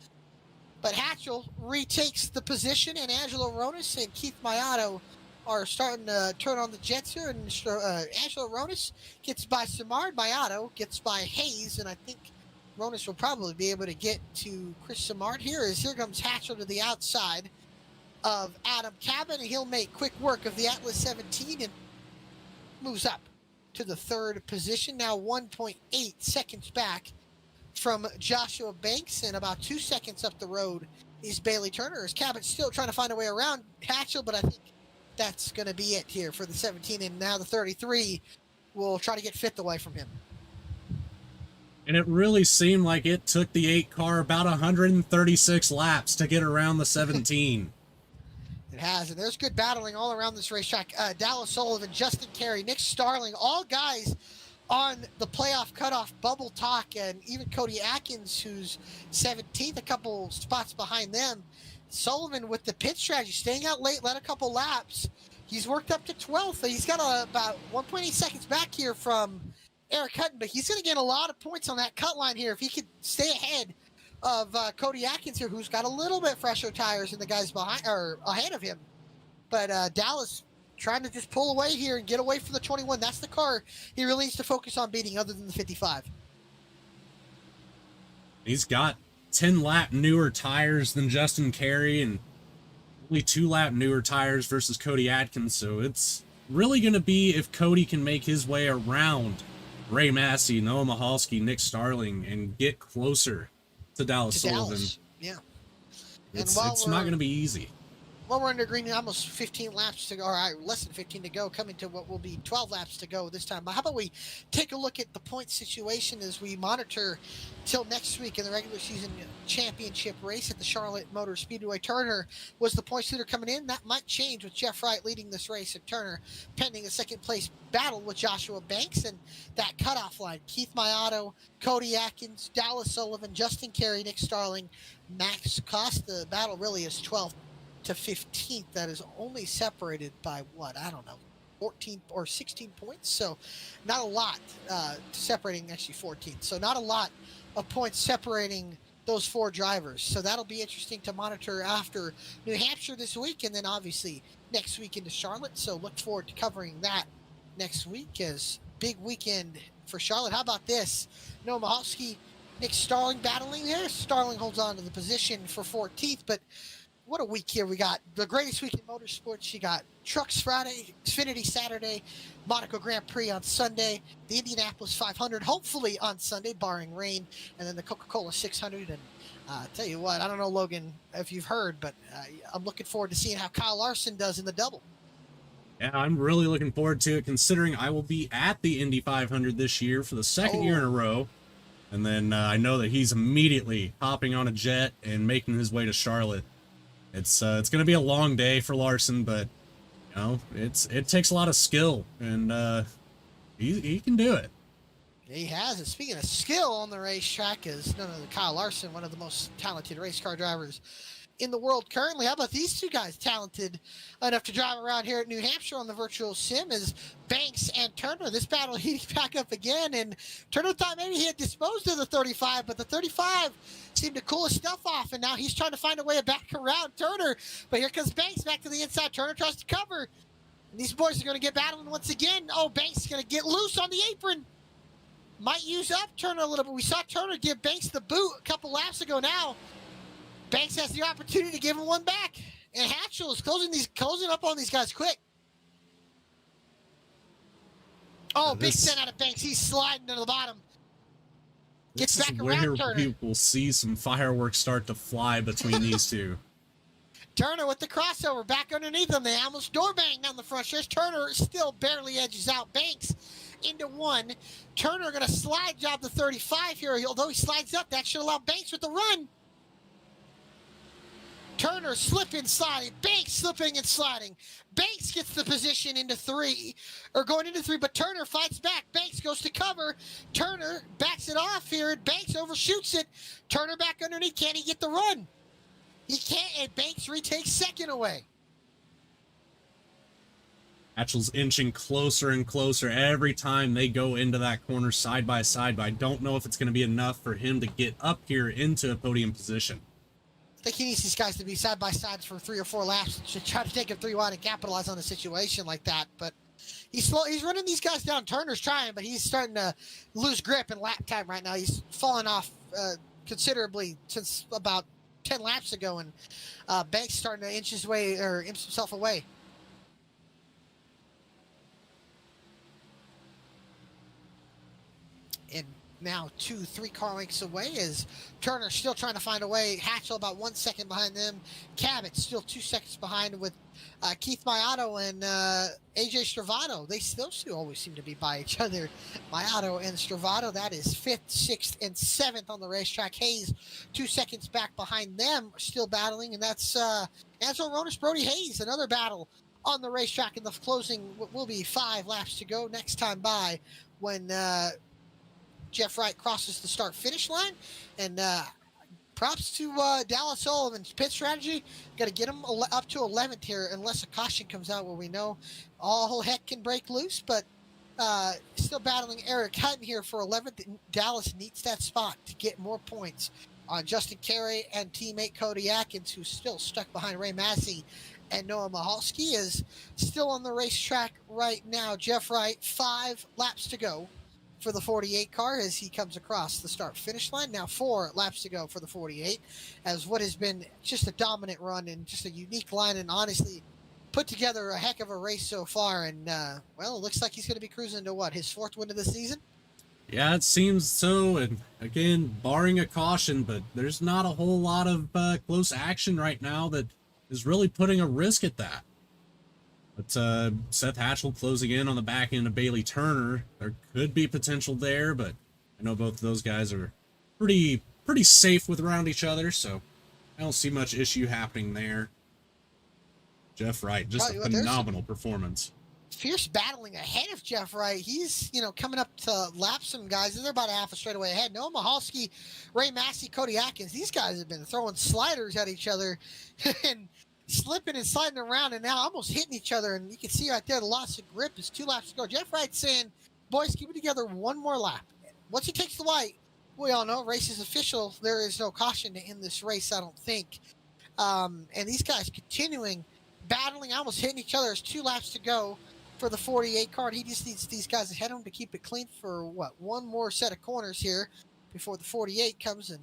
but Hatchell retakes the position, and Angelo Ronis and Keith Mayato are starting to turn on the jets here, and Angelo Ronis gets by Simard. Mayato gets by Hayes, and I think Ronis will probably be able to get to Chris Simard here, as here comes Hatchell to the outside of Adam Cabot, and he'll make quick work of the Atlas 17 and moves up to the 3rd position. Now 1.8 seconds back from Joshua Banks, and about 2 seconds up the road is Bailey Turner, as Cabot's still trying to find a way around Hatchell, but I think that's going to be it here for the 17, and now the 33 will try to get 5th away from him. And it really seemed like it took the 8 car about 136 laps to get around the 17. It has, and there's good battling all around this racetrack. Dallas Sullivan, Justin Carey, Nick Starling, all guys on the playoff cutoff bubble talk, and even Cody Atkins, who's 17th, a couple spots behind them. Sullivan with the pit strategy, staying out late, led a couple laps. He's worked up to 12th. He's got about 1.8 seconds back here from Eric Hutton, but he's going to get a lot of points on that cut line here if he could stay ahead of Cody Atkins here, who's got a little bit fresher tires than the guys behind or ahead of him. But Dallas trying to just pull away here and get away from the 21. That's the car he really needs to focus on beating, other than the 55. He's got 10-lap newer tires than Justin Carey and only 2-lap newer tires versus Cody Atkins. So it's really going to be if Cody can make his way around Ray Massey, Noah Mahalski, Nick Starling, and get closer to Dallas Sullivan. Dallas. Yeah. It's not going to be easy. Well, we're under green, almost 15 laps to go, or less than 15 to go, coming to what will be 12 laps to go this time. But how about we take a look at the point situation as we monitor till next week in the regular season championship race at the Charlotte Motor Speedway. Turner was the points leader coming in. That might change with Jeff Wright leading this race at Turner, pending a second place battle with Joshua Banks and that cutoff line. Keith Mayato, Cody Atkins, Dallas Sullivan, Justin Carey, Nick Starling, Max Cost. The battle really is 12th to 15th. That is only separated by what, I don't know, 14 or 16 points. So not a lot separating, actually 14. So not a lot of points separating those 4 drivers. So that'll be interesting to monitor after New Hampshire this week, and then obviously next week into Charlotte. So look forward to covering that next week, as big weekend for Charlotte. How about this? Noah Mahalski, Nick Starling battling there. Starling holds on to the position for 14th, but what a week here. We got the greatest week in motorsports. You got Trucks Friday, Xfinity Saturday, Monaco Grand Prix on Sunday, the Indianapolis 500, hopefully on Sunday, barring rain, and then the Coca-Cola 600. And tell you what, I don't know, Logan, if you've heard, but I'm looking forward to seeing how Kyle Larson does in the double. Yeah, I'm really looking forward to it, considering I will be at the Indy 500 this year for the second year in a row. And then I know that he's immediately hopping on a jet and making his way to Charlotte. It's going to be a long day for Larson, but you know, it takes a lot of skill, and he can do it. He has it. Speaking of skill on the racetrack, is none other than Kyle Larson, one of the most talented race car drivers in the world currently. How about these two guys talented enough to drive around here at New Hampshire on the virtual sim is Banks and Turner. This battle heating back up again, and Turner thought maybe he had disposed of the 35, but the 35 seemed to cool his stuff off, and now he's trying to find a way back around Turner. But here comes Banks back to the inside. Turner tries to cover, and these boys are going to get battling once again. Oh, Banks is going to get loose on the apron. Might use up Turner a little bit. We saw Turner give Banks the boot a couple laps ago now. Banks has the opportunity to give him one back. And Hatchell is closing up on these guys quick. Oh, big send out of Banks. He's sliding to the bottom. Gets back around Turner. We will see some fireworks start to fly between these two. Turner with the crossover back underneath him. They almost door bang down the front stretch. Turner still barely edges out Banks into one. Turner going to slide job the 35 here. Although he slides up, that should allow Banks with the run. Turner slipping, sliding. Banks slipping and sliding. Banks gets the position into three, but Turner fights back. Banks goes to cover. Turner backs it off here, and Banks overshoots it. Turner back underneath. Can he get the run? He can't, and Banks retakes second away. Hatchell's inching closer and closer every time they go into that corner side by side, but I don't know if it's going to be enough for him to get up here into a podium position. I think he needs these guys to be side by side for 3 or 4 laps to try to take him 3 wide and capitalize on a situation like that. But he's slow. He's running these guys down. Turner's trying, but he's starting to lose grip in lap time right now. He's fallen off considerably since about 10 laps ago, and Banks starting to inch himself away. And now 2-3 car lengths away is Turner still trying to find a way. Hatchell about 1 second behind them. Cabot still 2 seconds behind with Keith Maiato and AJ Stravato. Those two always seem to be by each other. Maiato and Stravato, that is 5th, 6th, and 7th on the racetrack. Hayes 2 seconds back behind them, still battling, and that's Ansel Ronis, Brody Hayes, another battle on the racetrack in the closing. Will be 5 laps to go next time by when Jeff Wright crosses the start-finish line, and props to Dallas Sullivan's pit strategy. Got to get him up to 11th here, unless a caution comes out where we know all heck can break loose. But still battling Eric Hutton here for 11th. Dallas needs that spot to get more points on Justin Carey and teammate Cody Atkins, who's still stuck behind Ray Massey, and Noah Mahalski is still on the racetrack right now. Jeff Wright, 5 laps to go for the 48 car as he comes across the start-finish line. Now 4 laps to go for the 48, as what has been just a dominant run and just a unique line, and honestly put together a heck of a race so far. And well, it looks like he's going to be cruising to his 4th win of the season. Yeah, it seems so, and again, barring a caution, but there's not a whole lot of close action right now that is really putting a risk at that. But Seth Hatchell closing in on the back end of Bailey Turner. There could be potential there, but I know both of those guys are pretty safe with around each other, so I don't see much issue happening there. Jeff Wright, just a phenomenal performance. Fierce battling ahead of Jeff Wright. He's, coming up to lap some guys, and they're about a half a straightaway ahead. Noah Mahalski, Ray Massey, Cody Atkins, these guys have been throwing sliders at each other and slipping and sliding around, and now almost hitting each other. And you can see right there the loss of grip is 2 laps to go. Jeff Wright saying, boys, keep it together 1 more lap. Once he takes the white, we all know race is official. There is no caution to end this race, I don't think. And these guys continuing battling, almost hitting each other. There's 2 laps to go for the 48 car. He just needs these guys ahead of him to keep it clean for 1 more set of corners here before the 48 comes and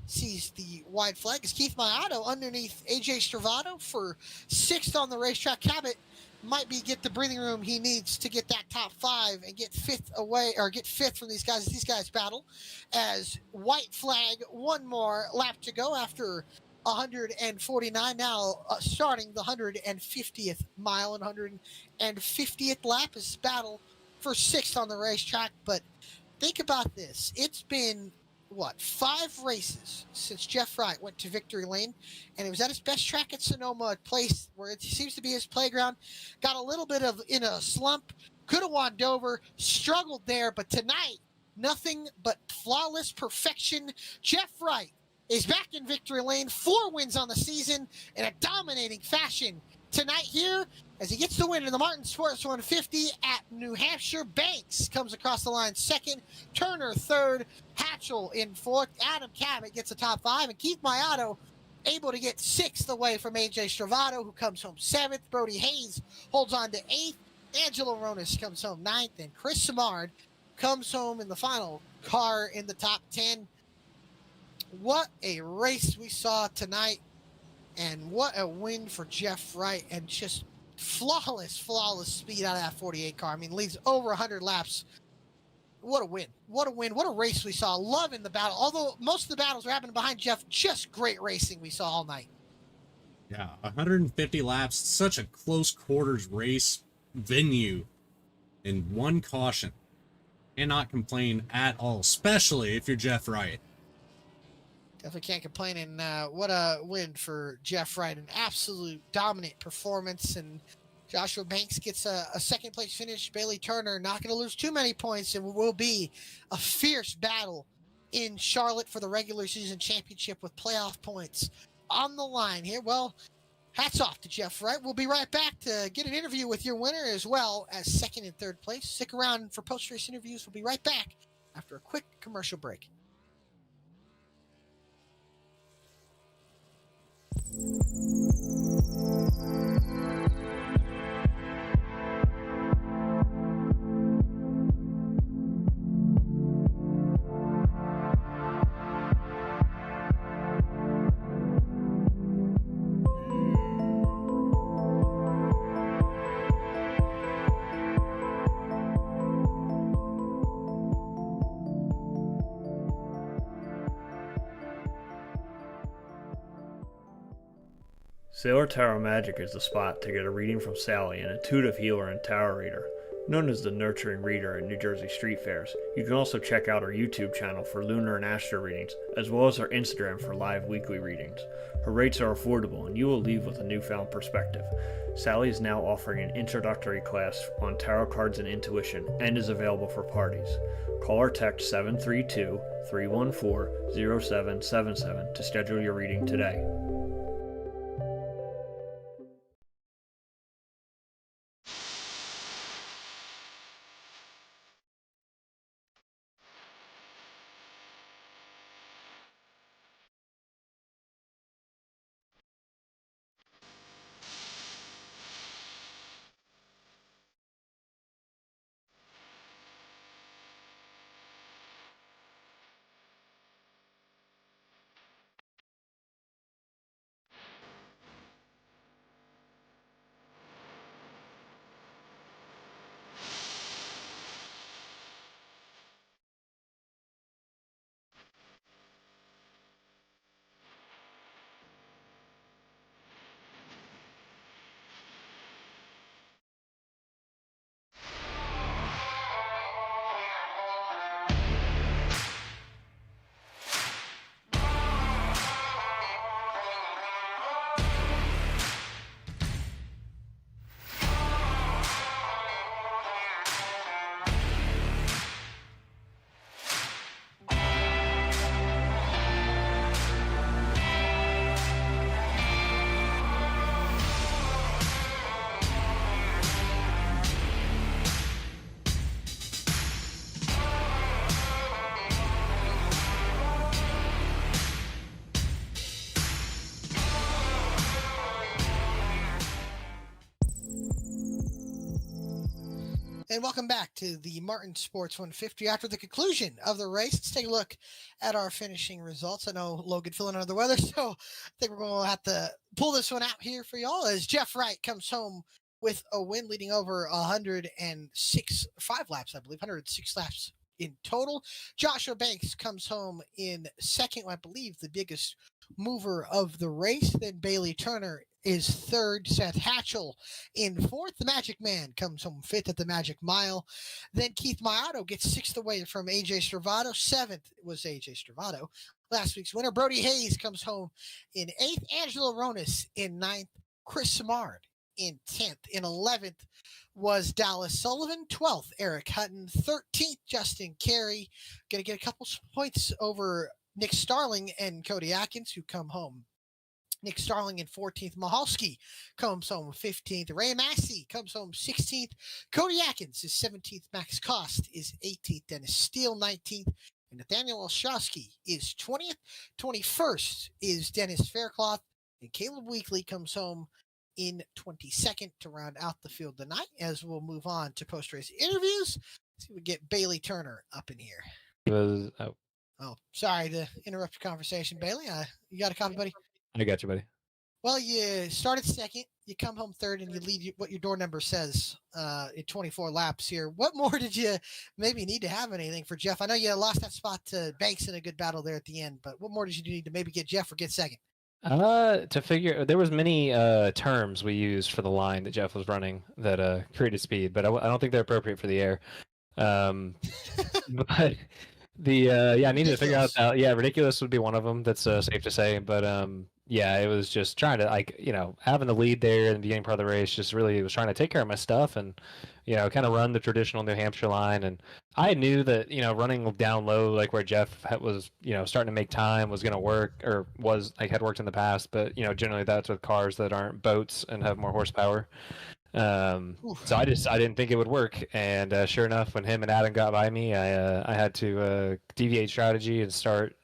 sees the wide flag. Is Keith Maiato underneath AJ Stravato for 6th on the racetrack. Cabot might get the breathing room he needs to get that top 5 and get 5th away, or get 5th from these guys as these guys battle. As white flag, 1 more lap to go after 149. Now starting the 150th mile and 150th lap is battle for 6th on the racetrack. But think about this. It's been 5 races since Jeff Wright went to Victory Lane, and it was at his best track at Sonoma, a place where it seems to be his playground. Got a little bit of in a slump, could have won Dover, struggled there, but tonight, nothing but flawless perfection. Jeff Wright is back in Victory Lane, 4 wins on the season in a dominating fashion tonight here as he gets the win in the Martin Sports 150 at New Hampshire. Banks comes across the line second, Turner third, Hatchell in fourth, Adam Cabot gets a top 5, and Keith Mayato able to get 6th away from AJ Stravato, who comes home 7th. Brody Hayes holds on to 8th. Angelo Ronis comes home 9th, and Chris Simard comes home in the final car in the top 10. What a race we saw tonight, and what a win for Jeff Wright, and just flawless speed out of that 48 car. I mean, leads over 100 laps. What a win. What a win. What a race we saw. Loving the battle. Although most of the battles were happening behind Jeff, just great racing we saw all night. Yeah, 150 laps, such a close quarters race venue, and 1 caution. Cannot complain at all, especially if you're Jeff Wright. Definitely can't complain, and what a win for Jeff Wright. An absolute dominant performance, and Joshua Banks gets a second place finish. Bailey Turner not going to lose too many points, and will be a fierce battle in Charlotte for the regular season championship with playoff points on the line here. Well, hats off to Jeff Wright. We'll be right back to get an interview with your winner as well as second and third place. Stick around for post-race interviews. We'll be right back after a quick commercial break. Sailor Tarot Magic is the spot to get a reading from Sally, an intuitive healer and tarot reader. Known as the nurturing reader at New Jersey street fairs, you can also check out our YouTube channel for lunar and astro readings, as well as our Instagram for live weekly readings. Her rates are affordable, and you will leave with a newfound perspective. Sally is now offering an introductory class on tarot cards and intuition, and is available for parties. Call or text 732-314-0777 to schedule your reading today. And welcome back to the Martin Sports 150. After the conclusion of the race, let's take a look at our finishing results. I know Logan feeling under the weather, so I think we're going to have to pull this one out here for y'all as Jeff Wright comes home with a win, leading over 5 laps, I believe, 106 laps in total. Joshua Banks comes home in second, I believe the biggest mover of the race. Then Bailey Turner is third. Seth Hatchell in fourth. The Magic Man comes home fifth at the Magic Mile. Then Keith Mayato gets sixth away from AJ Stravato. Seventh was AJ Stravato. Last week's winner, Brody Hayes, comes home in eighth. Angelo Ronis in ninth. Chris Samard in 10th. In 11th was Dallas Sullivan. 12th, Eric Hutton. 13th, Justin Carey. Going to get a couple points over Nick Starling and Cody Atkins, who come home. Nick Starling in 14th. Mahalski comes home 15th. Ray Massey comes home 16th. Cody Atkins is 17th. Max Cost is 18th. Dennis Steele 19th. And Nathaniel Oshowski is 20th. 21st is Dennis Faircloth. And Caleb Weekly comes home in 22nd to round out the field tonight, as we'll move on to post-race interviews. See if we get Bailey Turner up in here. Oh, sorry to interrupt your conversation, Bailey. You got a copy, buddy? I got you, buddy. Well, you started second, you come home third, and you lead what your door number says in 24 laps here. What more did you maybe need to have anything for Jeff? I know you lost that spot to Banks in a good battle there at the end, but what more did you need to maybe get Jeff or get second? To figure, there was many terms we used for the line that Jeff was running that created speed, but I don't think they're appropriate for the air. But I needed to figure out. Ridiculous would be one of them. That's safe to say. But it was just trying to having the lead there in the beginning part of the race. Just really was trying to take care of my stuff and kind of run the traditional New Hampshire line. And I knew that running down low like where Jeff was starting to make time was going to work, or had worked in the past. But generally that's with cars that aren't boats and have more horsepower. So I didn't think it would work, and sure enough, when him and Adam got by me, I had to deviate strategy and start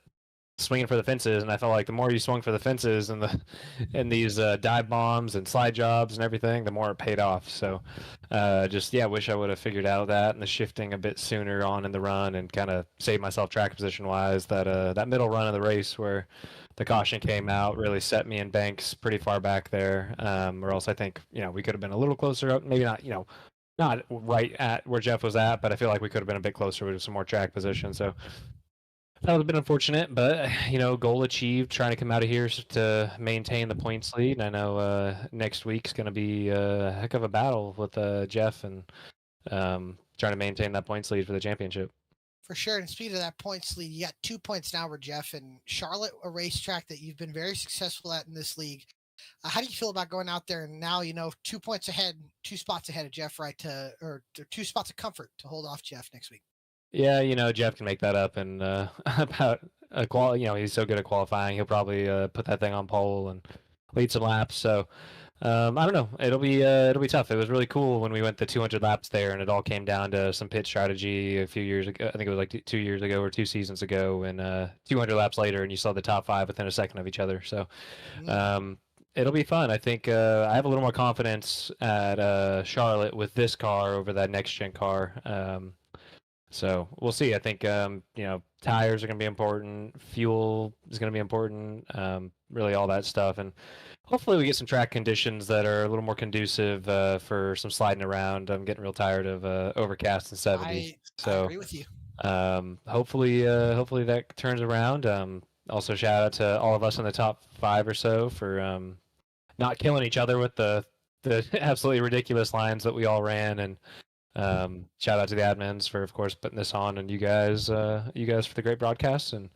swinging for the fences. And I felt like the more you swung for the fences and these dive bombs and slide jobs and everything, the more it paid off. So wish I would have figured out that and the shifting a bit sooner on in the run and kind of saved myself track position wise. That middle run of the race where the caution came out really set me in Banks pretty far back there, or else I think we could have been a little closer up, maybe not right at where Jeff was at, but I feel like we could have been a bit closer with some more track position. So that would have been unfortunate, but goal achieved. Trying to come out of here to maintain the points lead. I know next week's going to be a heck of a battle with Jeff and trying to maintain that points lead for the championship. For sure. And speaking of that points lead, you got 2 points now over Jeff, and Charlotte, a racetrack that you've been very successful at in this league. How do you feel about going out there and now 2 points ahead, 2 spots ahead of Jeff, right? Or 2 spots of comfort to hold off Jeff next week. Yeah, Jeff can make that up, and about he's so good at qualifying, he'll probably put that thing on pole and lead some laps. So I don't know. It'll be tough. It was really cool when we went the 200 laps there, and it all came down to some pit strategy a few years ago. I think it was like 2 years ago or 2 seasons ago, and 200 laps later, and you saw the top 5 within a second of each other. So it'll be fun. I think I have a little more confidence at Charlotte with this car over that next gen car. So we'll see. I think tires are going to be important. Fuel is going to be important. Really, all that stuff, and hopefully we get some track conditions that are a little more conducive for some sliding around. I'm getting real tired of overcast and 70. I agree with you. Hopefully that turns around. Also, shout out to all of us in the top 5 or so for not killing each other with the absolutely ridiculous lines that we all ran, and shout out to the admins for, of course, putting this on, and you guys for the great broadcast. And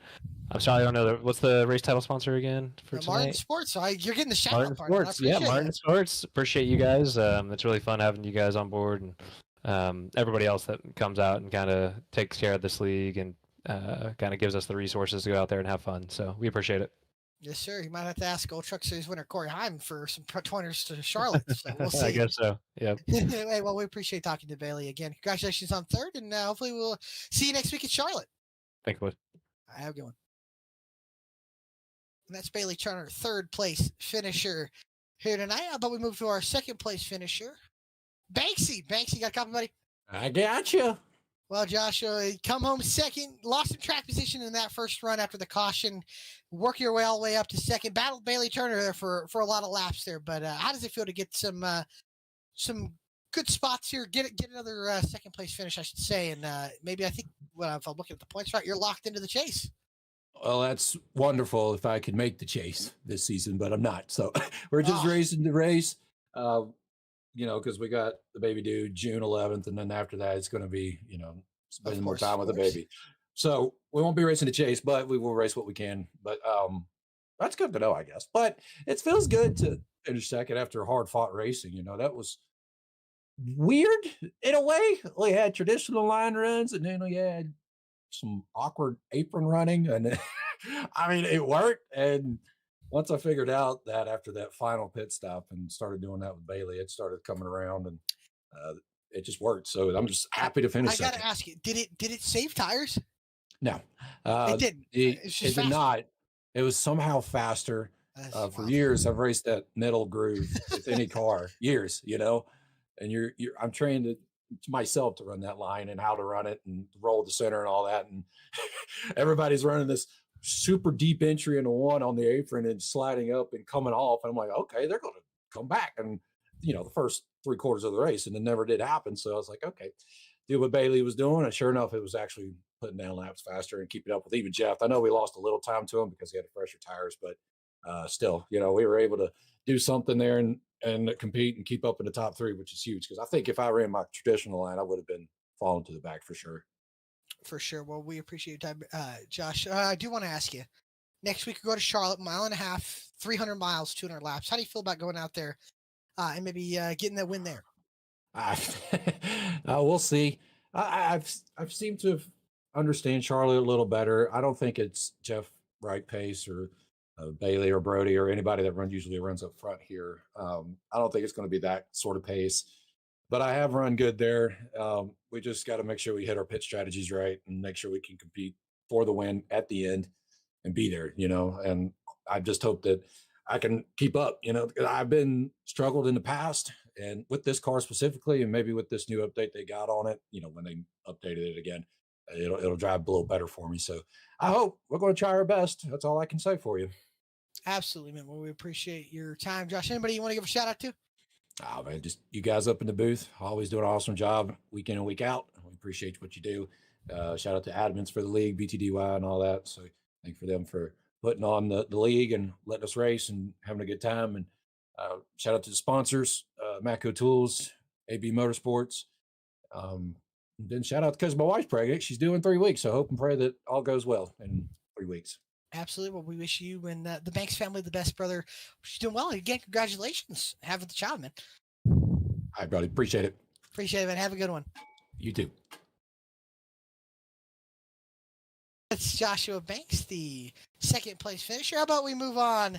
I'm sorry, I don't know what's the race title sponsor again for tonight. Martin Sports. So you're getting the shout Martin out part. Sports. Yeah, Martin Sports. Appreciate you guys. It's really fun having you guys on board, and everybody else that comes out and kind of takes care of this league and kind of gives us the resources to go out there and have fun. So we appreciate it. Yes, sir. You might have to ask Old Truck Series winner Corey Heim for some pointers to Charlotte. So we'll see. I guess so. Yeah. Hey, well, we appreciate talking to Bailey again. Congratulations on third, and hopefully we'll see you next week at Charlotte. Thanks, bud. I have a good one. And that's Bailey Turner, third place finisher here tonight. How about we move to our second place finisher, Banksy. Banksy, got a copy, buddy? I got you. Well, Josh, come home second, lost some track position in that first run after the caution, work your way all the way up to second, battled Bailey Turner there for a lot of laps there. But how does it feel to get some good spots here, get another second place finish, I should say, and maybe I think if I'm looking at the points right, you're locked into the chase. Well, that's wonderful if I could make the chase this season, but I'm not. So we're just Oh, racing the race, because we got the baby due June 11th. And then after that, it's going to be, of spending more course, time of with the course. baby. So we won't be racing the chase, but we will race what we can. But that's good to know, I guess. But it feels good to finish second after hard fought racing. That was weird in a way. We had traditional line runs, and then we had some awkward apron running, and I mean, it worked. And once I figured out that after that final pit stop and started doing that with Bailey, it started coming around, and uh, it just worked. So I'm just happy to finish I got second. to ask you, did it save tires? No, It didn't. It's it just did faster. not. It was somehow faster. That's For wild. years, I've raced that middle groove with any car. Years, and I'm trained to myself to run that line and how to run it and roll the center and all that. And everybody's running this super deep entry into one on the apron and sliding up and coming off. And I'm like, okay, they're going to come back. And, the first 3/4 of the race, and it never did happen. So I was like, okay, do what Bailey was doing. And sure enough, it was actually putting down laps faster and keeping up with even Jeff. I know we lost a little time to him because he had fresher tires, but still, we were able to do something there and compete and keep up in the top three, which is huge. Because I think if I ran my traditional line, I would have been falling to the back for sure. For sure. Well, we appreciate your time, Josh. I do want to ask you. Next week, we go to Charlotte, 1.5 miles, 300 miles, 200 laps. How do you feel about going out there and maybe getting that win there? We'll see. I've seemed to understand Charlotte a little better. I don't think it's Jeff Wright pace or Bailey or Brody or anybody that usually runs up front here. I don't think it's going to be that sort of pace, but I have run good there. We just got to make sure we hit our pit strategies right and make sure we can compete for the win at the end and be there, and I just hope that I can keep up, I've been struggled in the past and with this car specifically, and maybe with this new update they got on it, when they updated it again, it'll drive a little better for me. So I hope we're going to try our best. That's all I can say for you. Absolutely, man. Well, we appreciate your time, Josh. Anybody you want to give a shout out to? Oh man, just you guys up in the booth, always doing an awesome job week in and week out. We appreciate what you do. Shout out to admins for the league, BTDY and all that. So thank for them for putting on the league and letting us race and having a good time. And shout out to the sponsors, Matco Tools, AB Motorsports. Then shout out because my wife's pregnant. She's due in 3 weeks. So I hope and pray that all goes well in 3 weeks. Absolutely. Well, we wish you and the Banks family the best, brother. She's doing well. Again, congratulations having the child, man. Hi, buddy. Appreciate it. Appreciate it, man. Have a good one. You too. That's Joshua Banks, the second place finisher. How about we move on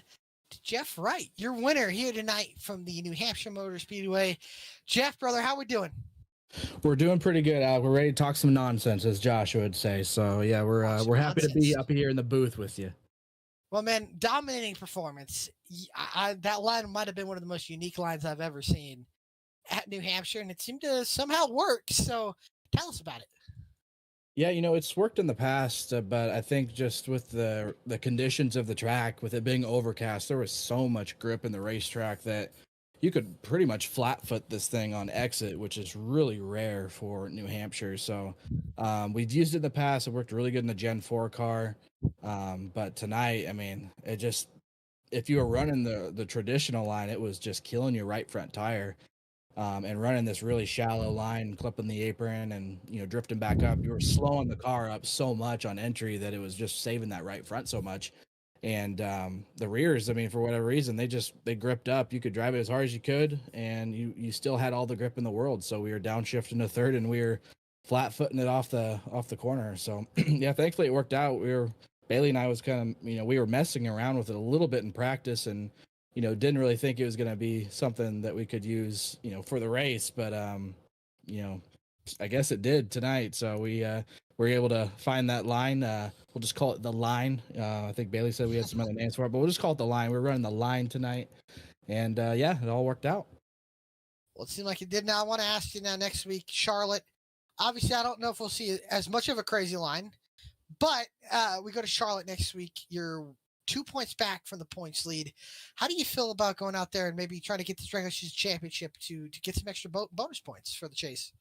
to Jeff Wright, your winner here tonight from the New Hampshire Motor Speedway. Jeff, brother, how we doing? We're doing pretty good. We're ready to talk some nonsense, as Joshua would say. So yeah, we're happy to be up here in the booth with you. Well, man, dominating performance. That line might have been one of the most unique lines I've ever seen at New Hampshire, and it seemed to somehow work. So tell us about it. Yeah, it's worked in the past, but I think just with the conditions of the track, with it being overcast, there was so much grip in the racetrack that you could pretty much flat foot this thing on exit, which is really rare for New Hampshire. So we've used it in the past. It worked really good in the Gen 4 car. But tonight, I mean, if you were running the traditional line, it was just killing your right front tire. And running this really shallow line, clipping the apron and, drifting back up, you were slowing the car up so much on entry that it was just saving that right front so much. And the rears, I mean, for whatever reason, they gripped up. You could drive it as hard as you could, and you still had all the grip in the world. So we were downshifting to third, and we were flat footing it off the corner. So yeah, thankfully it worked out. Bailey and I was kind of, we were messing around with it a little bit in practice, and didn't really think it was going to be something that we could use, for the race. But I guess it did tonight. So we were able to find that line. We'll just call it the line. I think Bailey said we had some other names for it, but we'll just call it the line. We're running the line tonight. And yeah, it all worked out. Well, it seemed like it did. Now I want to ask you now next week, Charlotte. Obviously, I don't know if we'll see as much of a crazy line, but we go to Charlotte next week. You're 2 points back from the points lead. How do you feel about going out there and maybe trying to get the Strangler Championship to get some extra bonus points for the chase?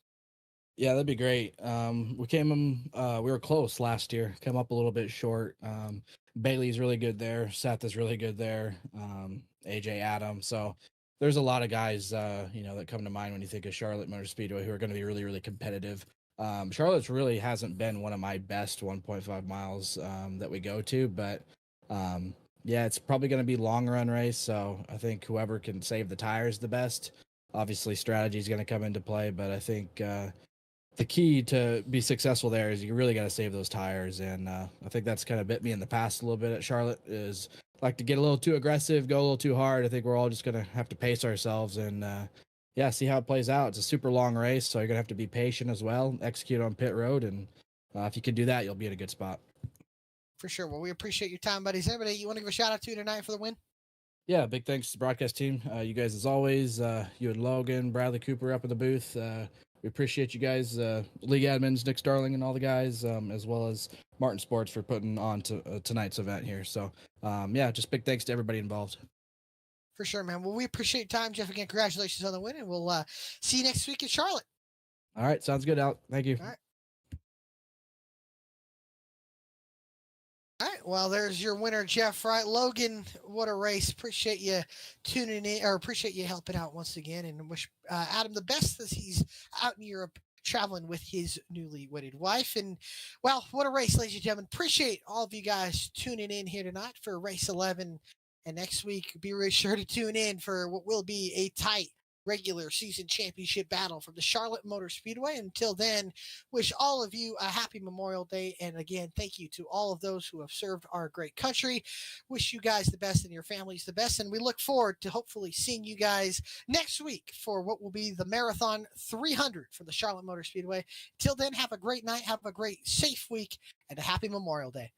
Yeah, that'd be great. We were close last year, came up a little bit short. Bailey's really good there. Seth is really good there. AJ Adam. So there's a lot of guys, that come to mind when you think of Charlotte Motor Speedway who are going to be really, really competitive. Charlotte's really hasn't been one of my best 1.5 miles that we go to, but yeah, it's probably going to be long run race. So I think whoever can save the tires the best. Obviously, strategy is going to come into play, but I think the key to be successful there is you really got to save those tires. And I think that's kind of bit me in the past a little bit at Charlotte, is like to get a little too aggressive, go a little too hard. I think we're all just going to have to pace ourselves and, yeah, see how it plays out. It's a super long race, so you're going to have to be patient as well, execute on pit road. And if you can do that, you'll be in a good spot. For sure. Well, we appreciate your time, buddies. Everybody, you want to give a shout out to tonight for the win? Yeah, big thanks to the broadcast team. You guys, as always, you and Logan, Bradley Cooper up in the booth. We appreciate you guys, league admins, Nick Starling, and all the guys, as well as Martin Sports for putting on tonight's event here. So, yeah, just big thanks to everybody involved. For sure, man. Well, we appreciate your time, Jeff. Again, congratulations on the win, and we'll see you next week in Charlotte. All right, sounds good, Al. Thank you. All right. All right, well, there's your winner, Jeff Wright. Logan, what a race. Appreciate you tuning in, or appreciate you helping out once again, and wish Adam the best as he's out in Europe traveling with his newly wedded wife. And, well, what a race, ladies and gentlemen. Appreciate all of you guys tuning in here tonight for race 11. And next week, be really sure to tune in for what will be a tight regular season championship battle from the Charlotte Motor Speedway. Until then, wish all of you a happy Memorial Day. And again, thank you to all of those who have served our great country. Wish you guys the best and your families the best. And we look forward to hopefully seeing you guys next week for what will be the Marathon 300 for the Charlotte Motor Speedway. Till then, have a great night, have a great, safe week, and a happy Memorial Day.